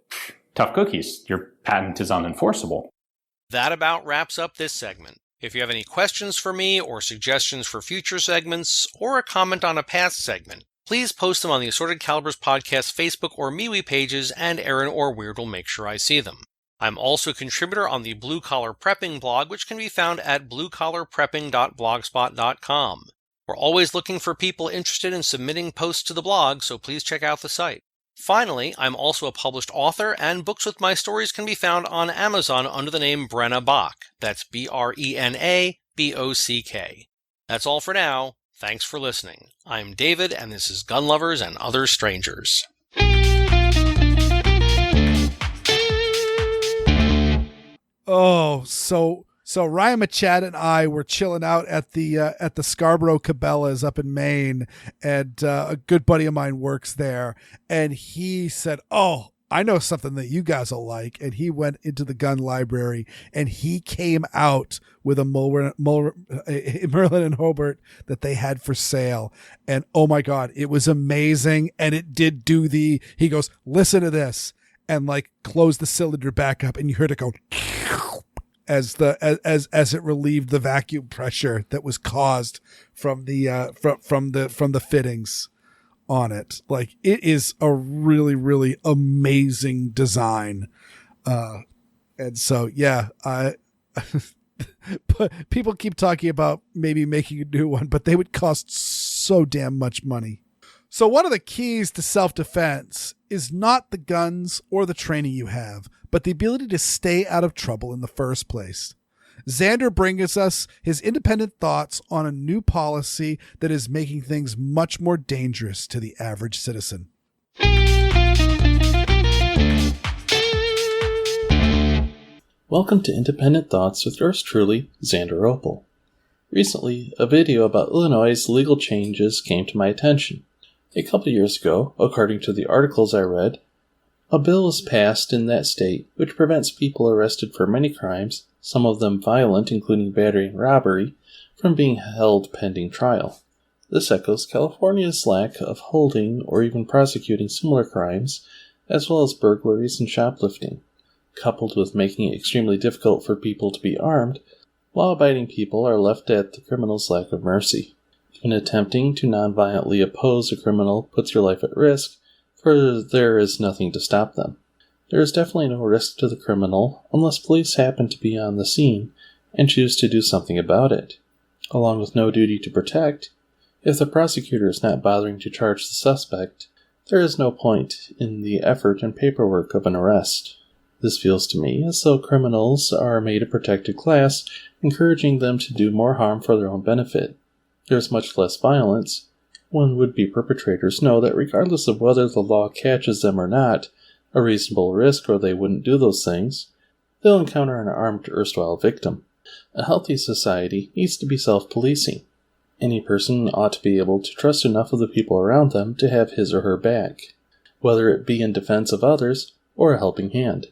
tough cookies. Your patent is unenforceable. That about wraps up this segment. If you have any questions for me or suggestions for future segments or a comment on a past segment, please post them on the Assorted Calibers Podcast Facebook or MeWe pages, and Aaron or Weer'd will make sure I see them. I'm also a contributor on the Blue Collar Prepping blog, which can be found at bluecollarprepping.blogspot.com. We're always looking for people interested in submitting posts to the blog, so please check out the site. Finally, I'm also a published author, and books with my stories can be found on Amazon under the name Brenna Bock. That's BrenaBock. That's all for now. Thanks for listening. I'm David, and this is Gun Lovers and Other Strangers. Oh, so Ryan Machad and I were chilling out at the Scarborough Cabela's up in Maine, and a good buddy of mine works there, and he said, "Oh, I know something that you guys will like," and he went into the gun library and he came out with a Merwin-Hulbert that they had for sale, and oh my God, it was amazing, and it did do he goes, "Listen to this," and like closed the cylinder back up, and you heard it go as it relieved the vacuum pressure that was caused from the fittings on it. Like, it is a really, really amazing design. And so, yeah, but people keep talking about maybe making a new one, but they would cost so damn much money. So one of the keys to self-defense is not the guns or the training you have, but the ability to stay out of trouble in the first place. Xander brings us his independent thoughts on a new policy that is making things much more dangerous to the average citizen. Welcome to Independent Thoughts with yours truly, Xander Opal. Recently, a video about Illinois' legal changes came to my attention. A couple years ago, according to the articles I read, a bill was passed in that state which prevents people arrested for many crimes, some of them violent including battery and robbery, from being held pending trial. This echoes California's lack of holding or even prosecuting similar crimes, as well as burglaries and shoplifting, coupled with making it extremely difficult for people to be armed, law-abiding people are left at the criminal's lack of mercy. Even attempting to non-violently oppose a criminal puts your life at risk, for there is nothing to stop them. There is definitely no risk to the criminal unless police happen to be on the scene and choose to do something about it. Along with no duty to protect, if the prosecutor is not bothering to charge the suspect, there is no point in the effort and paperwork of an arrest. This feels to me as though criminals are made a protected class, encouraging them to do more harm for their own benefit. There is much less violence, when would-be perpetrators know that regardless of whether the law catches them or not, a reasonable risk or they wouldn't do those things, they'll encounter an armed erstwhile victim. A healthy society needs to be self-policing. Any person ought to be able to trust enough of the people around them to have his or her back, whether it be in defense of others or a helping hand.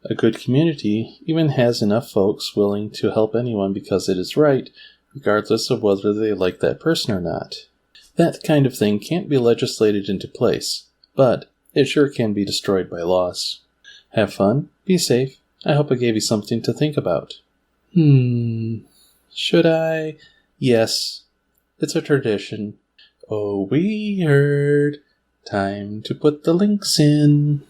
A good community even has enough folks willing to help anyone because it is right, regardless of whether they like that person or not. That kind of thing can't be legislated into place, but it sure can be destroyed by laws. Have fun, be safe. I hope I gave you something to think about. Should I? Yes, it's a tradition. Oh, Weer'd. Time to put the links in.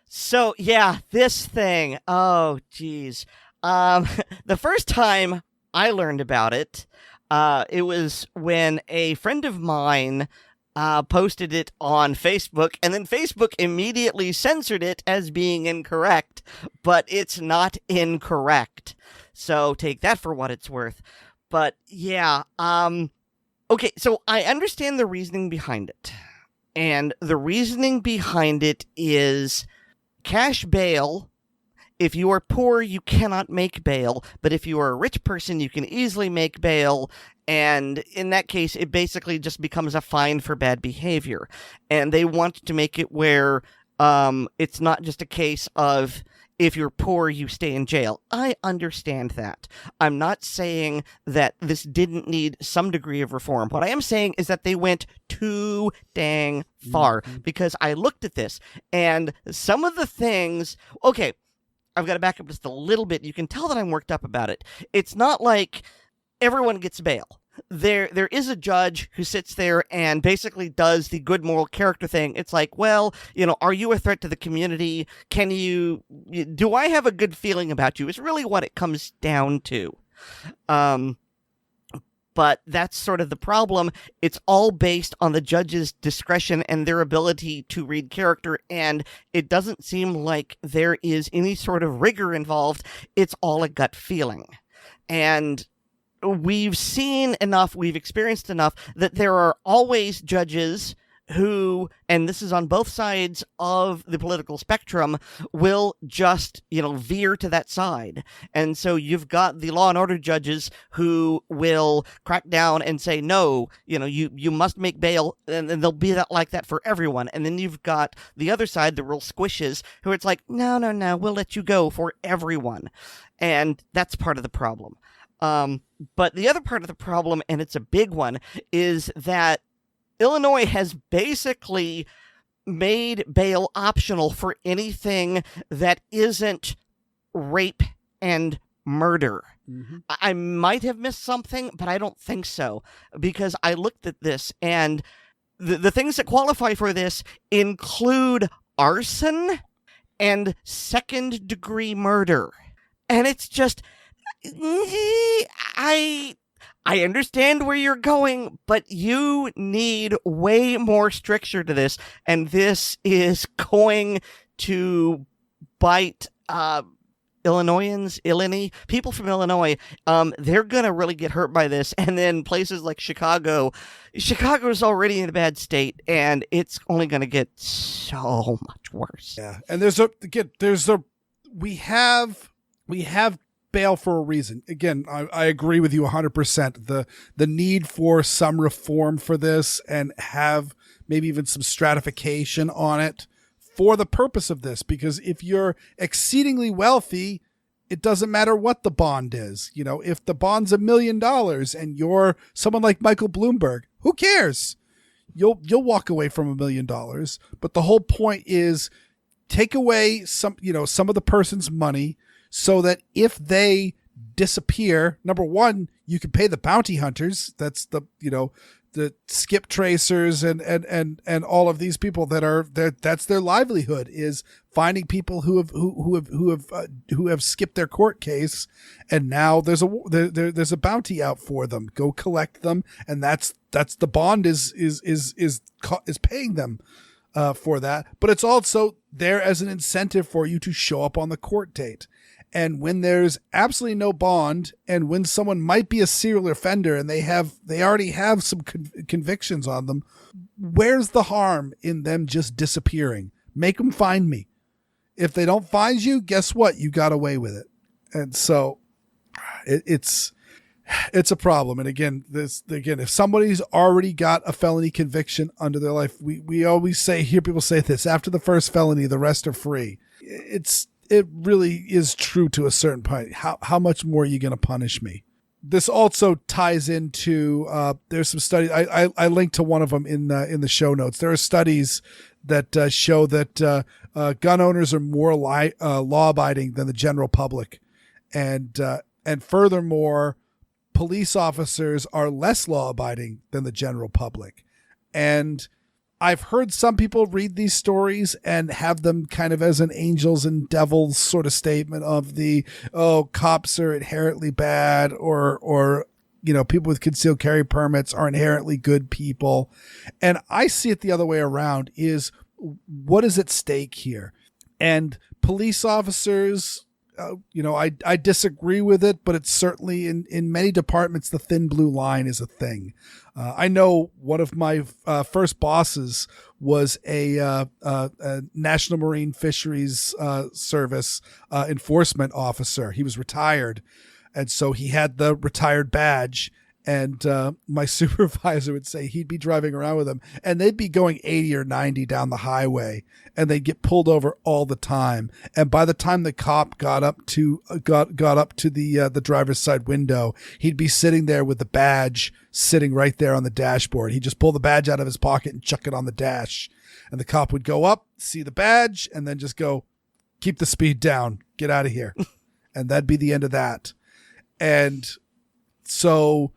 So, yeah, this thing. Oh, geez. The first time I learned about it, it was when a friend of mine posted it on Facebook, and then Facebook immediately censored it as being incorrect, but it's not incorrect. So take that for what it's worth. But yeah, okay, so I understand the reasoning behind it. And the reasoning behind it is cash bail. If you are poor, you cannot make bail. But if you are a rich person, you can easily make bail. And in that case, it basically just becomes a fine for bad behavior. And they want to make it where it's not just a case of if you're poor, you stay in jail. I understand that. I'm not saying that this didn't need some degree of reform. What I am saying is that they went too dang far, because I looked at this and some of the things, okay, I've got to back up just a little bit. You can tell that I'm worked up about it. It's not like everyone gets bail. There is a judge who sits there and basically does the good moral character thing. It's like, well, are you a threat to the community? Do I have a good feeling about you? Is really what it comes down to. But that's sort of the problem. It's all based on the judge's discretion and their ability to read character, and it doesn't seem like there is any sort of rigor involved. It's all a gut feeling. And we've seen enough, we've experienced enough that there are always judges who, and this is on both sides of the political spectrum, will just, veer to that side. And so you've got the law and order judges who will crack down and say, no, you must make bail, and they'll be like that for everyone. And then you've got the other side, the real squishes, who it's like, no, we'll let you go for everyone. And that's part of the problem. But the other part of the problem, and it's a big one, is that Illinois has basically made bail optional for anything that isn't rape and murder. Mm-hmm. I might have missed something, but I don't think so, because I looked at this, and the things that qualify for this include arson and second-degree murder. And it's just... I understand where you're going, but you need way more stricture to this, and this is going to bite Illinoisans, people from Illinois. They're gonna really get hurt by this, and then places like Chicago's already in a bad state, and it's only gonna get so much worse. Yeah, and we have bail for a reason. Again, I agree with you 100%. The need for some reform for this, and have maybe even some stratification on it for the purpose of this, because if you're exceedingly wealthy, it doesn't matter what the bond is. If the bond's $1 million and you're someone like Michael Bloomberg, who cares? You'll walk away from $1 million. But the whole point is take away some of the person's money, so that if they disappear, number one, you can pay the bounty hunters. That's the skip tracers and all of these people that's their livelihood, is finding people who have skipped their court case, and now there's a bounty out for them. Go collect them, and that's the bond is paying them for that. But it's also there as an incentive for you to show up on the court date. And when there's absolutely no bond, and when someone might be a serial offender and they already have some convictions on them, where's the harm in them just disappearing? Make them find me. If they don't find you, guess what? You got away with it. And so it's a problem. And again, if somebody's already got a felony conviction under their life, we always hear people say this: after the first felony, the rest are free. It really is true to a certain point. How much more are you going to punish me? This also ties into, there's some studies. I linked to one of them in the show notes. There are studies that show that gun owners are more law abiding than the general public. And furthermore, police officers are less law abiding than the general public. And I've heard some people read these stories and have them kind of as an angels and devils sort of statement of cops are inherently bad, or people with concealed carry permits are inherently good people. And I see it the other way around: is what is at stake here? And police officers, I disagree with it, but it's certainly in many departments, the thin blue line is a thing. I know one of my first bosses was a National Marine Fisheries Service enforcement officer. He was retired, and so he had the retired badge. And my supervisor would say he'd be driving around with him, and they'd be going 80 or 90 down the highway, and they'd get pulled over all the time. And by the time the cop got up to the driver's side window, he'd be sitting there with the badge sitting right there on the dashboard. He'd just pull the badge out of his pocket and chuck it on the dash. And the cop would go up, see the badge, and then just go, keep the speed down, get out of here. And that'd be the end of that. And so...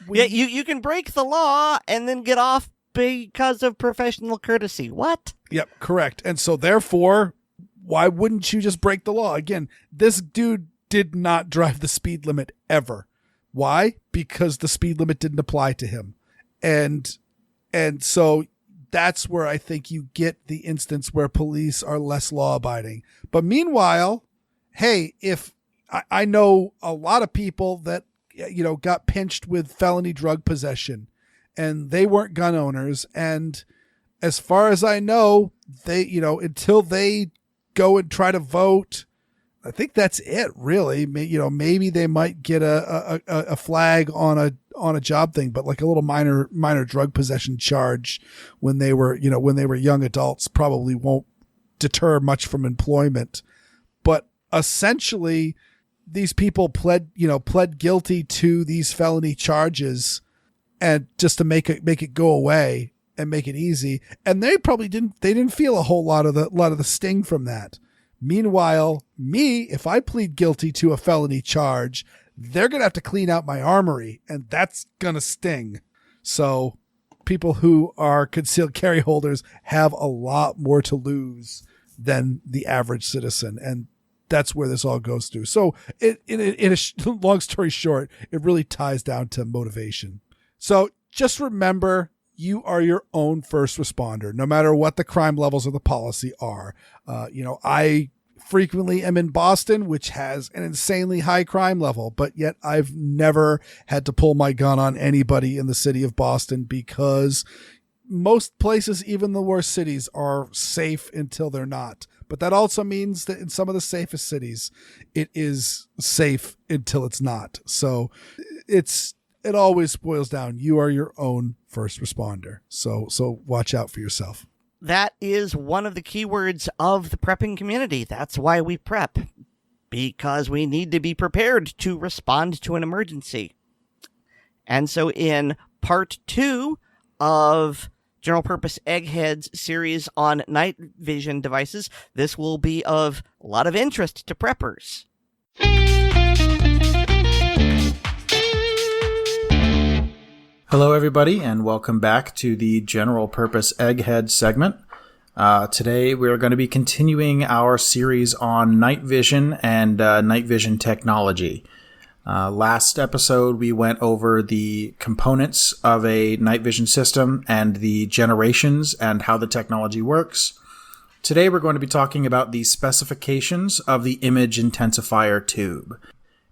you can break the law and then get off because of professional courtesy. What? Yep, correct. And so therefore, why wouldn't you just break the law? Again, this dude did not drive the speed limit ever. Why? Because the speed limit didn't apply to him. And so that's where I think you get the instance where police are less law abiding. But meanwhile, hey, if I know a lot of people that got pinched with felony drug possession, and they weren't gun owners. And as far as I know, they, until they go and try to vote, I think that's it, really. Maybe they might get a flag on a job thing, but like a little minor drug possession charge when they were young adults probably won't deter much from employment. But essentially, these people pled guilty to these felony charges, and just to make it go away and make it easy. And they probably didn't feel a whole lot of the sting from that. Meanwhile, if I plead guilty to a felony charge, they're going to have to clean out my armory, and that's going to sting. So people who are concealed carry holders have a lot more to lose than the average citizen. And that's where this all goes through. So long story short, it really ties down to motivation. So just remember, you are your own first responder, no matter what the crime levels of the policy are. I frequently am in Boston, which has an insanely high crime level, but yet I've never had to pull my gun on anybody in the city of Boston, because most places, even the worst cities, are safe until they're not. But that also means that in some of the safest cities, it is safe until it's not. So it always boils down. You are your own first responder. So watch out for yourself. That is one of the keywords of the prepping community. That's why we prep, because we need to be prepared to respond to an emergency. And so in part 2 of General Purpose Egghead's series on night vision devices, this will be of a lot of interest to preppers. Hello, everybody, and welcome back to the General Purpose Egghead segment. Today, we're going to be continuing our series on night vision and night vision technology. Last episode, we went over the components of a night vision system and the generations and how the technology works. Today we're going to be talking about the specifications of the image intensifier tube.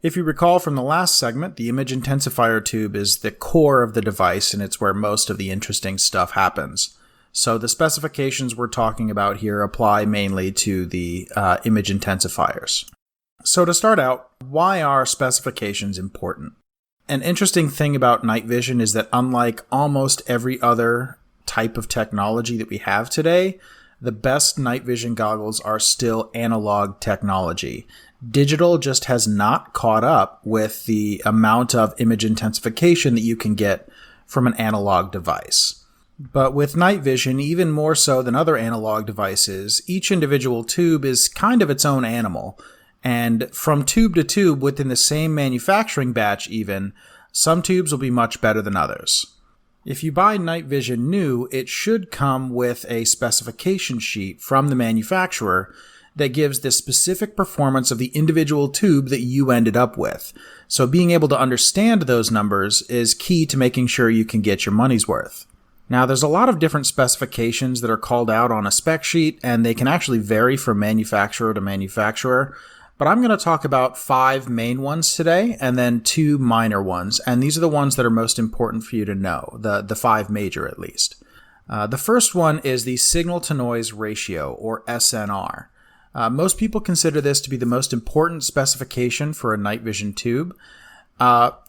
If you recall from the last segment, the image intensifier tube is the core of the device and it's where most of the interesting stuff happens. So the specifications we're talking about here apply mainly to the image intensifiers. So to start out, why are specifications important? An interesting thing about night vision is that unlike almost every other type of technology that we have today, the best night vision goggles are still analog technology. Digital just has not caught up with the amount of image intensification that you can get from an analog device. But with night vision, even more so than other analog devices, each individual tube is kind of its own animal. And from tube to tube within the same manufacturing batch even, some tubes will be much better than others. If you buy night vision new, it should come with a specification sheet from the manufacturer that gives the specific performance of the individual tube that you ended up with. So being able to understand those numbers is key to making sure you can get your money's worth. Now, there's a lot of different specifications that are called out on a spec sheet, and they can actually vary from manufacturer to manufacturer. But I'm going to talk about 5 main ones today and then 2 minor ones. And these are the ones that are most important for you to know, the 5 major at least. The first one is the signal-to-noise ratio, or SNR. Most people consider this to be the most important specification for a night vision tube.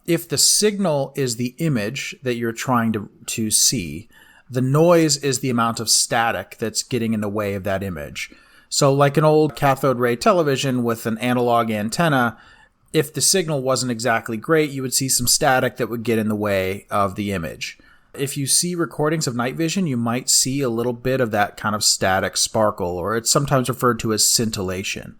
If the signal is the image that you're trying to see, the noise is the amount of static that's getting in the way of that image. So like an old cathode ray television with an analog antenna, if the signal wasn't exactly great, you would see some static that would get in the way of the image. If you see recordings of night vision, you might see a little bit of that kind of static sparkle, or it's sometimes referred to as scintillation.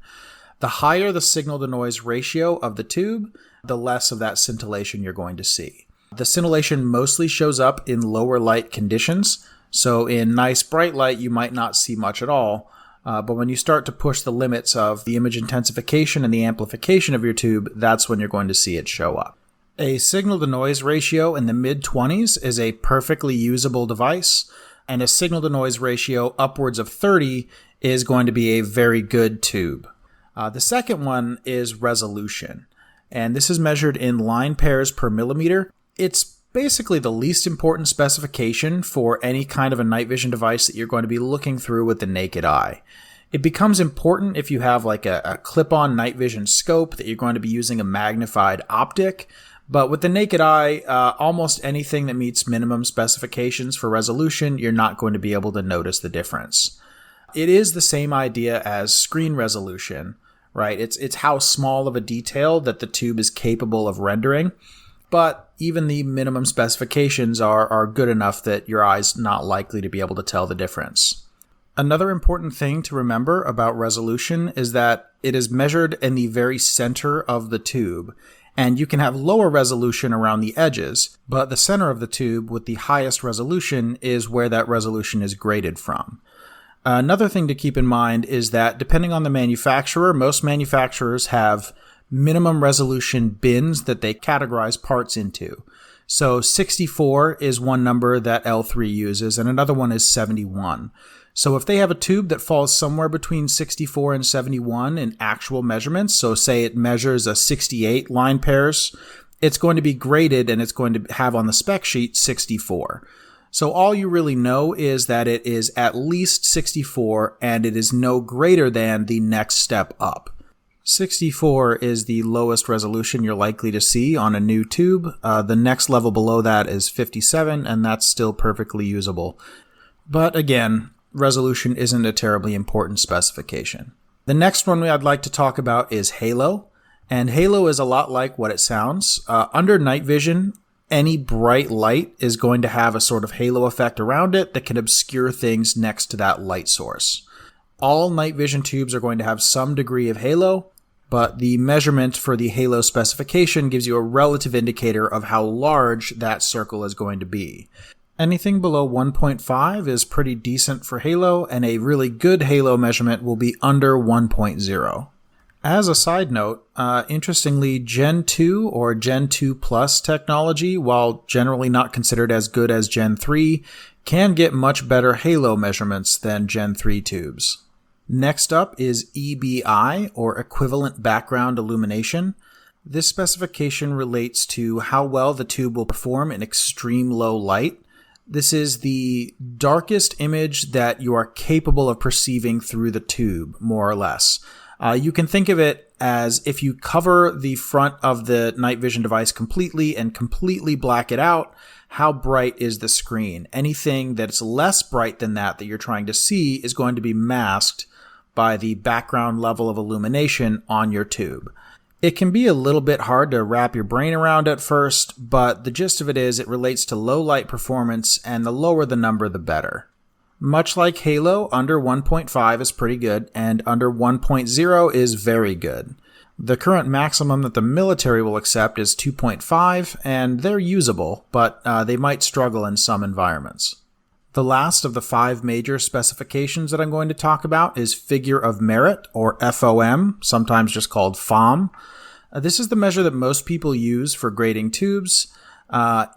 The higher the signal-to-noise ratio of the tube, the less of that scintillation you're going to see. The scintillation mostly shows up in lower light conditions, so in nice bright light you might not see much at all. But when you start to push the limits of the image intensification and the amplification of your tube, that's when you're going to see it show up. A signal-to-noise ratio in the mid-20s is a perfectly usable device, and a signal-to-noise ratio upwards of 30 is going to be a very good tube. The second one is resolution, and this is measured in line pairs per millimeter. It's basically the least important specification for any kind of a night vision device that you're going to be looking through with the naked eye. It becomes important if you have like a clip-on night vision scope that you're going to be using a magnified optic, but with the naked eye, almost anything that meets minimum specifications for resolution, you're not going to be able to notice the difference. It is the same idea as screen resolution, right? It's how small of a detail that the tube is capable of rendering. But even the minimum specifications are good enough that your eye's not likely to be able to tell the difference. Another important thing to remember about resolution is that it is measured in the very center of the tube, and you can have lower resolution around the edges, but the center of the tube with the highest resolution is where that resolution is graded from. Another thing to keep in mind is that depending on the manufacturer, most manufacturers have minimum resolution bins that they categorize parts into. So 64 is one number that L3 uses, and another one is 71. So if they have a tube that falls somewhere between 64 and 71 in actual measurements, so say it measures a 68 line pairs, it's going to be graded and it's going to have on the spec sheet 64. So all you really know is that it is at least 64 and it is no greater than the next step up. 64 is the lowest resolution you're likely to see on a new tube. The next level below that is 57, and that's still perfectly usable. But again, resolution isn't a terribly important specification. The next one I'd like to talk about is halo. And halo is a lot like what it sounds. Under night vision, any bright light is going to have a sort of halo effect around it that can obscure things next to that light source. All night vision tubes are going to have some degree of halo, but the measurement for the halo specification gives you a relative indicator of how large that circle is going to be. Anything below 1.5 is pretty decent for halo, and a really good halo measurement will be under 1.0. As a side note, interestingly, Gen 2 or Gen 2 Plus technology, while generally not considered as good as Gen 3, can get much better halo measurements than Gen 3 tubes. Next up is EBI, or Equivalent Background Illumination. This specification relates to how well the tube will perform in extreme low light. This is the darkest image that you are capable of perceiving through the tube, more or less. You can think of it as if you cover the front of the night vision device completely and completely black it out, how bright is the screen? Anything that's less bright than that you're trying to see is going to be masked by the background level of illumination on your tube. It can be a little bit hard to wrap your brain around at first, but the gist of it is it relates to low light performance, and the lower the number, the better. Much like Halo, under 1.5 is pretty good, and under 1.0 is very good. The current maximum that the military will accept is 2.5, and they're usable, but they might struggle in some environments. The last of the 5 major specifications that I'm going to talk about is Figure of Merit, or FOM, sometimes just called FOM. This is the measure that most people use for grading tubes.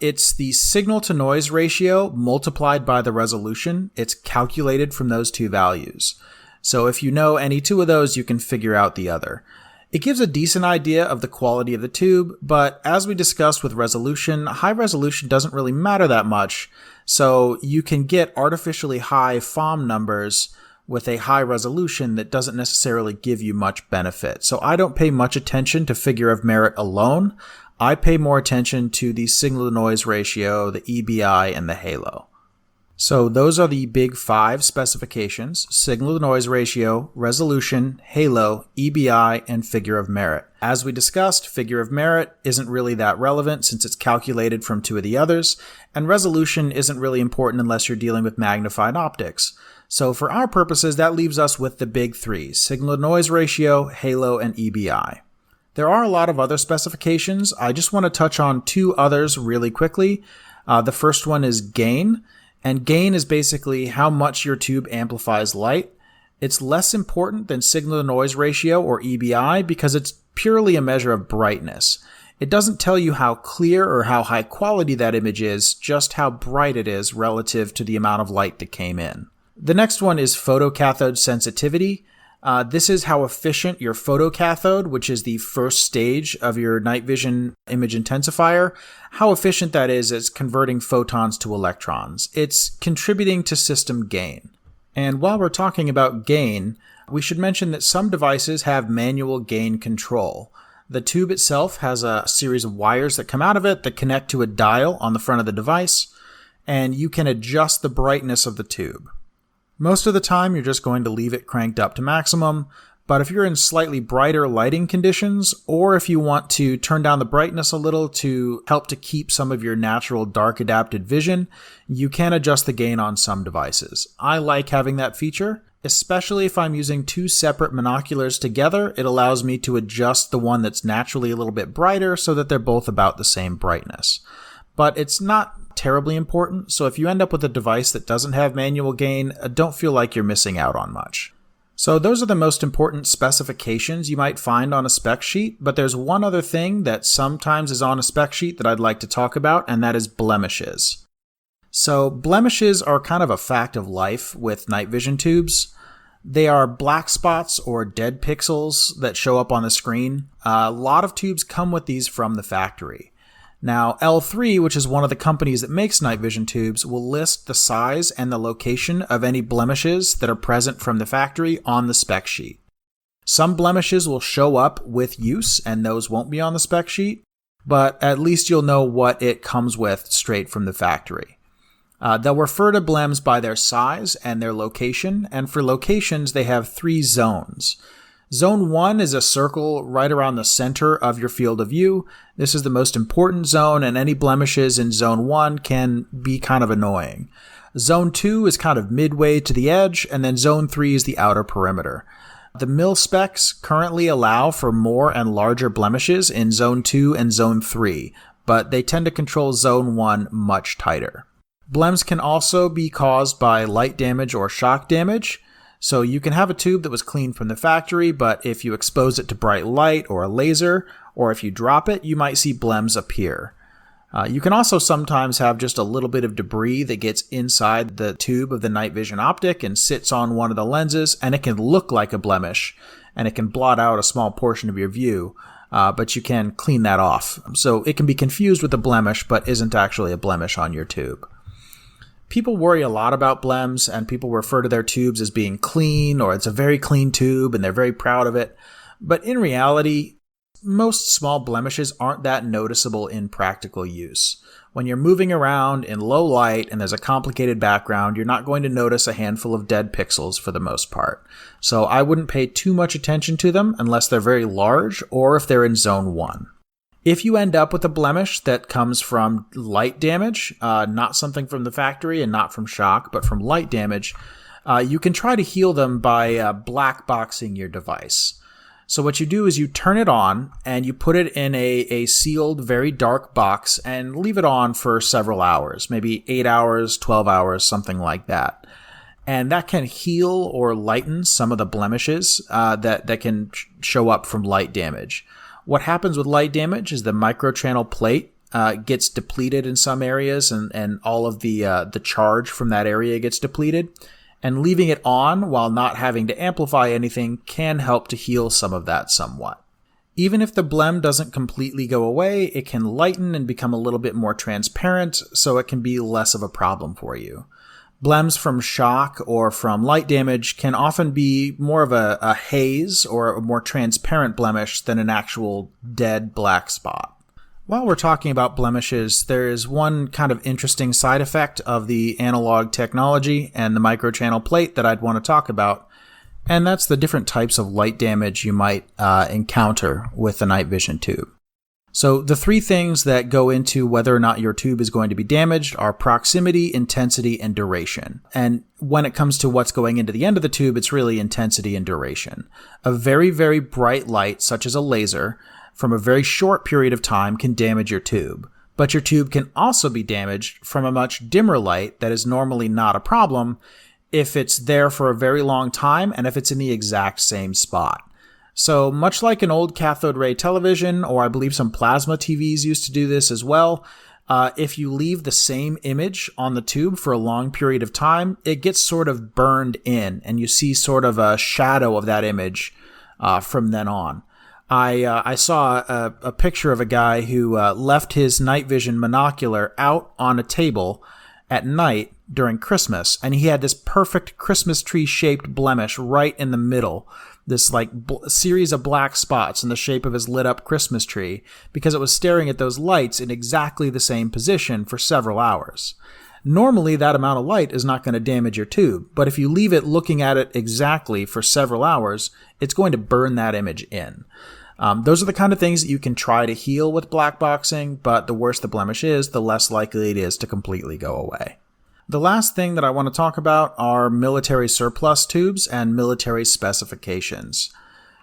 It's the signal-to-noise ratio multiplied by the resolution. It's calculated from those two values. So if you know any two of those, you can figure out the other. It gives a decent idea of the quality of the tube, but as we discussed with resolution, high resolution doesn't really matter that much, so you can get artificially high FOM numbers with a high resolution that doesn't necessarily give you much benefit. So I don't pay much attention to Figure of Merit alone. I pay more attention to the signal-to-noise ratio, the EBI, and the Halo. So those are the big 5 specifications: signal-to-noise ratio, resolution, Halo, EBI, and Figure of Merit. As we discussed, Figure of Merit isn't really that relevant since it's calculated from 2 of the others, and resolution isn't really important unless you're dealing with magnified optics. So for our purposes, that leaves us with the big 3, signal-to-noise ratio, Halo, and EBI. There are a lot of other specifications. I just want to touch on 2 others really quickly. The first one is gain. And gain is basically how much your tube amplifies light. It's less important than signal-to-noise ratio or EBI because it's purely a measure of brightness. It doesn't tell you how clear or how high quality that image is, just how bright it is relative to the amount of light that came in. The next one is photocathode sensitivity. This is how efficient your photocathode, which is the first stage of your night vision image intensifier, how efficient that is as converting photons to electrons. It's contributing to system gain. And while we're talking about gain, we should mention that some devices have manual gain control. The tube itself has a series of wires that come out of it that connect to a dial on the front of the device, and you can adjust the brightness of the tube. Most of the time, you're just going to leave it cranked up to maximum, but if you're in slightly brighter lighting conditions, or if you want to turn down the brightness a little to help to keep some of your natural dark adapted vision, you can adjust the gain on some devices. I like having that feature, especially if I'm using 2 separate monoculars together. It allows me to adjust the one that's naturally a little bit brighter so that they're both about the same brightness. But it's not terribly important, so if you end up with a device that doesn't have manual gain, don't feel like you're missing out on much. So those are the most important specifications you might find on a spec sheet, but there's one other thing that sometimes is on a spec sheet that I'd like to talk about, and that is blemishes. So blemishes are kind of a fact of life with night vision tubes. They are black spots or dead pixels that show up on the screen. A lot of tubes come with these from the factory. Now, L3, which is one of the companies that makes night vision tubes, will list the size and the location of any blemishes that are present from the factory on the spec sheet. Some blemishes will show up with use, and those won't be on the spec sheet, but at least you'll know what it comes with straight from the factory. They'll refer to blems by their size and their location, and for locations, they have 3 zones. Zone 1 is a circle right around the center of your field of view. This is the most important zone, and any blemishes in Zone 1 can be kind of annoying. Zone 2 is kind of midway to the edge, and then Zone 3 is the outer perimeter. The mil specs currently allow for more and larger blemishes in Zone 2 and Zone 3, but they tend to control Zone 1 much tighter. Blems can also be caused by light damage or shock damage. So you can have a tube that was clean from the factory, but if you expose it to bright light or a laser, or if you drop it, you might see blems appear. You can also sometimes have just a little bit of debris that gets inside the tube of the night vision optic and sits on one of the lenses, and it can look like a blemish, and it can blot out a small portion of your view, but you can clean that off. So it can be confused with a blemish, but isn't actually a blemish on your tube. People worry a lot about blems, and people refer to their tubes as being clean, or it's a very clean tube, and they're very proud of it. But in reality, most small blemishes aren't that noticeable in practical use. When you're moving around in low light and there's a complicated background, you're not going to notice a handful of dead pixels for the most part. So I wouldn't pay too much attention to them unless they're very large or if they're in zone 1. If you end up with a blemish that comes from light damage, not something from the factory and not from shock, but from light damage, you can try to heal them by black boxing your device. So what you do is you turn it on and you put it in a sealed, very dark box and leave it on for several hours, maybe 8 hours, 12 hours, something like that. And that can heal or lighten some of the blemishes that can show up from light damage. What happens with light damage is the microchannel plate gets depleted in some areas, and all of the charge from that area gets depleted. And leaving it on while not having to amplify anything can help to heal some of that somewhat. Even if the blem doesn't completely go away, it can lighten and become a little bit more transparent, so it can be less of a problem for you. Blems from shock or from light damage can often be more of a haze or a more transparent blemish than an actual dead black spot. While we're talking about blemishes, there is one kind of interesting side effect of the analog technology and the microchannel plate that I'd want to talk about, and that's the different types of light damage you might encounter with the night vision tube. So the 3 things that go into whether or not your tube is going to be damaged are proximity, intensity, and duration. And when it comes to what's going into the end of the tube, it's really intensity and duration. A very, very bright light, such as a laser, from a very short period of time can damage your tube. But your tube can also be damaged from a much dimmer light that is normally not a problem if it's there for a very long time and if it's in the exact same spot. So much like an old cathode ray television, or I believe some plasma TVs used to do this as well, if you leave the same image on the tube for a long period of time, it gets sort of burned in and you see sort of a shadow of that image from then on. I saw a picture of a guy who left his night vision monocular out on a table at night during Christmas, and he had this perfect Christmas tree shaped blemish right in the middle, this like series of black spots in the shape of his lit up Christmas tree, because it was staring at those lights in exactly the same position for several hours. Normally, that amount of light is not going to damage your tube, but if you leave it looking at it exactly for several hours, it's going to burn that image in. Those are the kind of things that you can try to heal with black boxing, but the worse the blemish is, the less likely it is to completely go away. The last thing that I want to talk about are military surplus tubes and military specifications.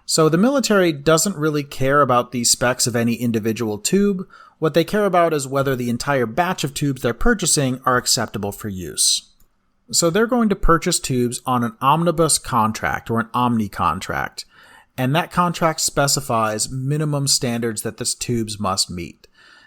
So the military doesn't really care about the specs of any individual tube. What they care about is whether the entire batch of tubes they're purchasing are acceptable for use. So they're going to purchase tubes on an omnibus contract or an omni contract, and that contract specifies minimum standards that the tubes must meet.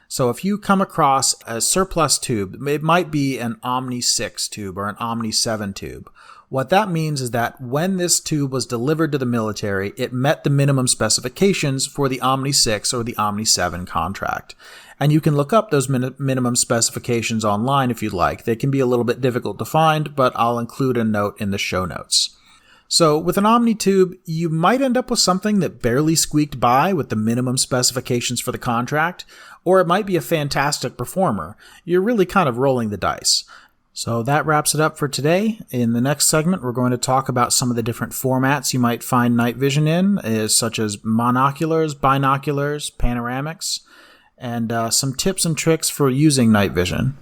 So if you come across a surplus tube, it might be an Omni 6 tube or an Omni 7 tube. What that means is that when this tube was delivered to the military, it met the minimum specifications for the Omni 6 or the Omni 7 contract. And you can look up those minimum specifications online if you'd like. They can be a little bit difficult to find, but I'll include a note in the show notes. So with an Omni tube, you might end up with something that barely squeaked by with the minimum specifications for the contract, or it might be a fantastic performer. You're really kind of rolling the dice. So that wraps it up for today. In the next segment, we're going to talk about some of the different formats you might find night vision in, such as monoculars, binoculars, panoramics, and some tips and tricks for using night vision.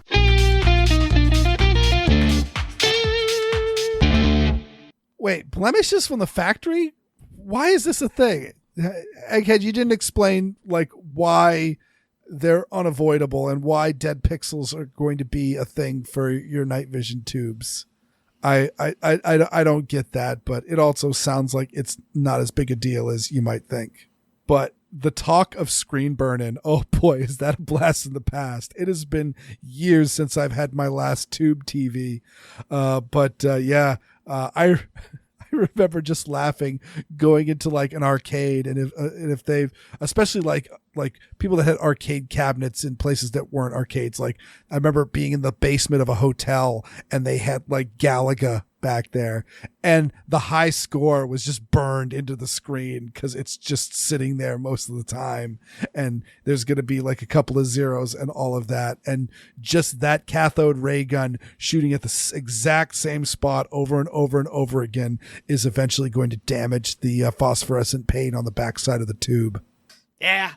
Wait, blemishes from the factory? Why is this a thing? Egghead, you didn't explain why they're unavoidable and why dead pixels are going to be a thing for your night vision tubes. I don't get that, but it also sounds like it's not as big a deal as you might think. But the talk of screen burn-in, oh boy, is that a blast in the past. It has been years since I've had my last tube TV. I remember just laughing going into like an arcade, and if they've, especially like people that had arcade cabinets in places that weren't arcades. Like I remember being in the basement of a hotel and they had like Galaga back there, and the high score was just burned into the screen because it's just sitting there most of the time, and there's going to be like a couple of zeros and all of that, and just that cathode ray gun shooting at the exact same spot over and over and over again is eventually going to damage the phosphorescent paint on the backside of the tube. Yeah,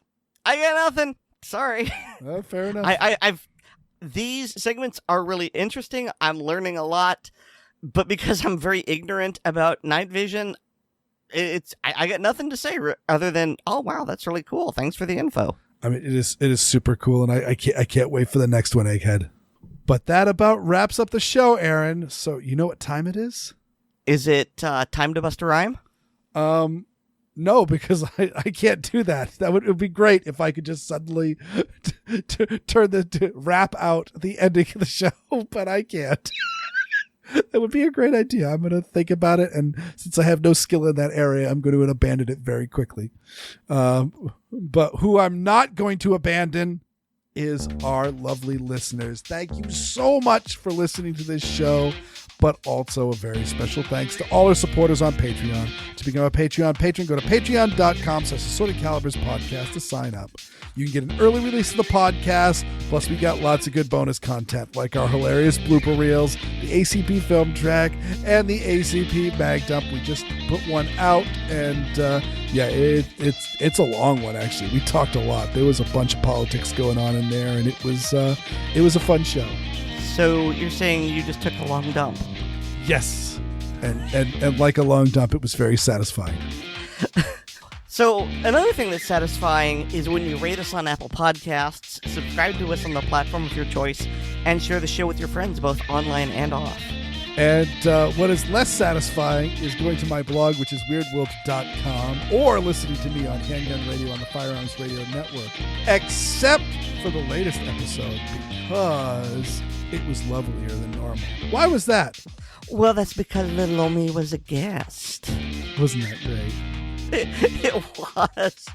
I got nothing. Sorry. Fair enough. I've these segments are really interesting. I'm learning a lot. But because I'm very ignorant about night vision, I got nothing to say other than, oh wow, that's really cool. Thanks for the info. I mean, it is super cool, and I can't wait for the next one, Egghead. But that about wraps up the show, Aaron. So you know what time it is? Is it time to bust a rhyme? No, because I can't do that. It would be great if I could just suddenly rap out the ending of the show, but I can't. That would be a great idea. I'm going to think about it, and since I have no skill in that area, I'm going to abandon it very quickly. But who I'm not going to abandon is our lovely listeners. Thank you so much for listening to this show, but also a very special thanks to all our supporters on Patreon. To become a Patreon patron, go to patreon.com/AssortedCalibersPodcast to sign up. You can get an early release of the podcast, plus we got lots of good bonus content like our hilarious blooper reels, the ACP film track, and the ACP mag dump. We just put one out, and it's a long one actually. We talked a lot. There was a bunch of politics going on in there, and it was a fun show. So you're saying you just took a long dump? Yes, and like a long dump, it was very satisfying. So another thing that's satisfying is when you rate us on Apple Podcasts, subscribe to us on the platform of your choice, and share the show with your friends, both online and off. And what is less satisfying is going to my blog, which is weirdworld.com, or listening to me on Handgun Radio on the Firearms Radio Network, except for the latest episode, because it was lovelier than normal. Why was that? Well, that's because little old me was a guest. Wasn't that great? It was.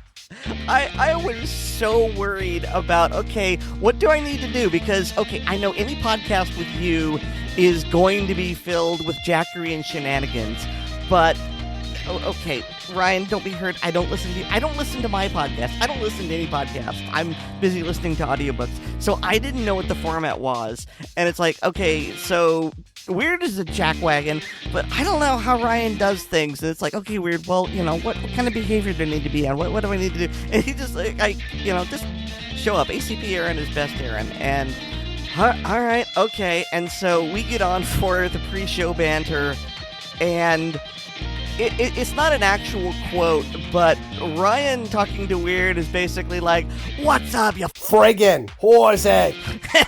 I was so worried about, okay, what do I need to do? Because, okay, I know any podcast with you is going to be filled with jackery and shenanigans, but, okay, Ryan, don't be hurt. I don't listen to my podcast. I don't listen to any podcast. I'm busy listening to audiobooks. So I didn't know what the format was. And it's like, okay, so Weer'd is a jackwagon, but I don't know how Ryan does things. And it's like, okay, Weer'd, well, what kind of behavior do I need to be on? What do I need to do? And he just, just show up. ACP Aaron is best Aaron. And, all right, okay. And so we get on for the pre-show banter, and it's not an actual quote, but Ryan talking to Weer'd is basically like, "What's up, you friggin' horse egg?"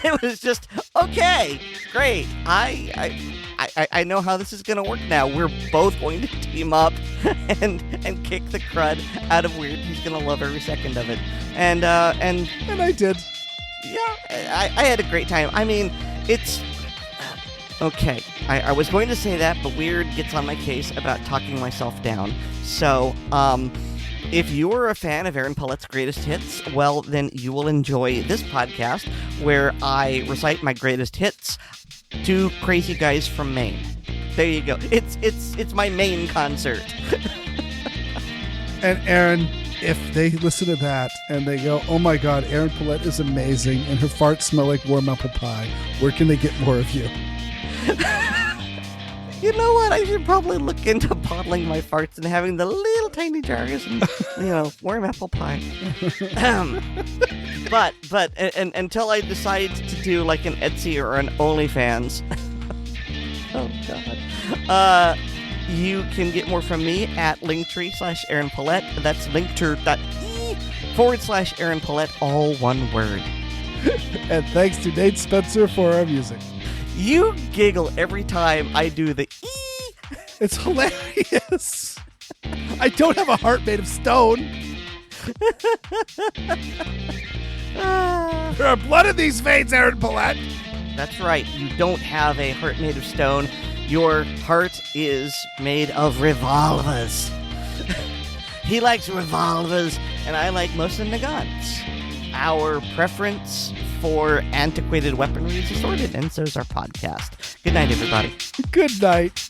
It was just, okay, great. I know how this is gonna work now. We're both going to team up and kick the crud out of Weer'd. He's gonna love every second of it. And I did. Yeah, I had a great time. I mean, it's... Okay, I was going to say that, but Weer'd gets on my case about talking myself down. So, if you're a fan of Aaron Paulette's greatest hits, well, then you will enjoy this podcast where I recite my greatest hits to crazy guys from Maine. There you go. It's my Maine concert. And Aaron, if they listen to that and they go, "Oh my God, Aaron Paulette is amazing, and her farts smell like warm apple pie," where can they get more of you? You know what? I should probably look into bottling my farts and having the little tiny jars and, warm apple pie. But until I decide to do like an Etsy or an OnlyFans, oh God, you can get more from me at linktree/Aaron Paulette. That's linktree.ee/Aaron Paulette, all one word. And thanks to Nate Spencer for our music. You giggle every time I do the ee. It's hilarious. I don't have a heart made of stone. There are blood in these veins, Aaron Paulette. That's right. You don't have a heart made of stone. Your heart is made of revolvers. He likes revolvers, and I like most of the guns. Our preference for antiquated weaponry is assorted, and so is our podcast. Good night, everybody. Good night.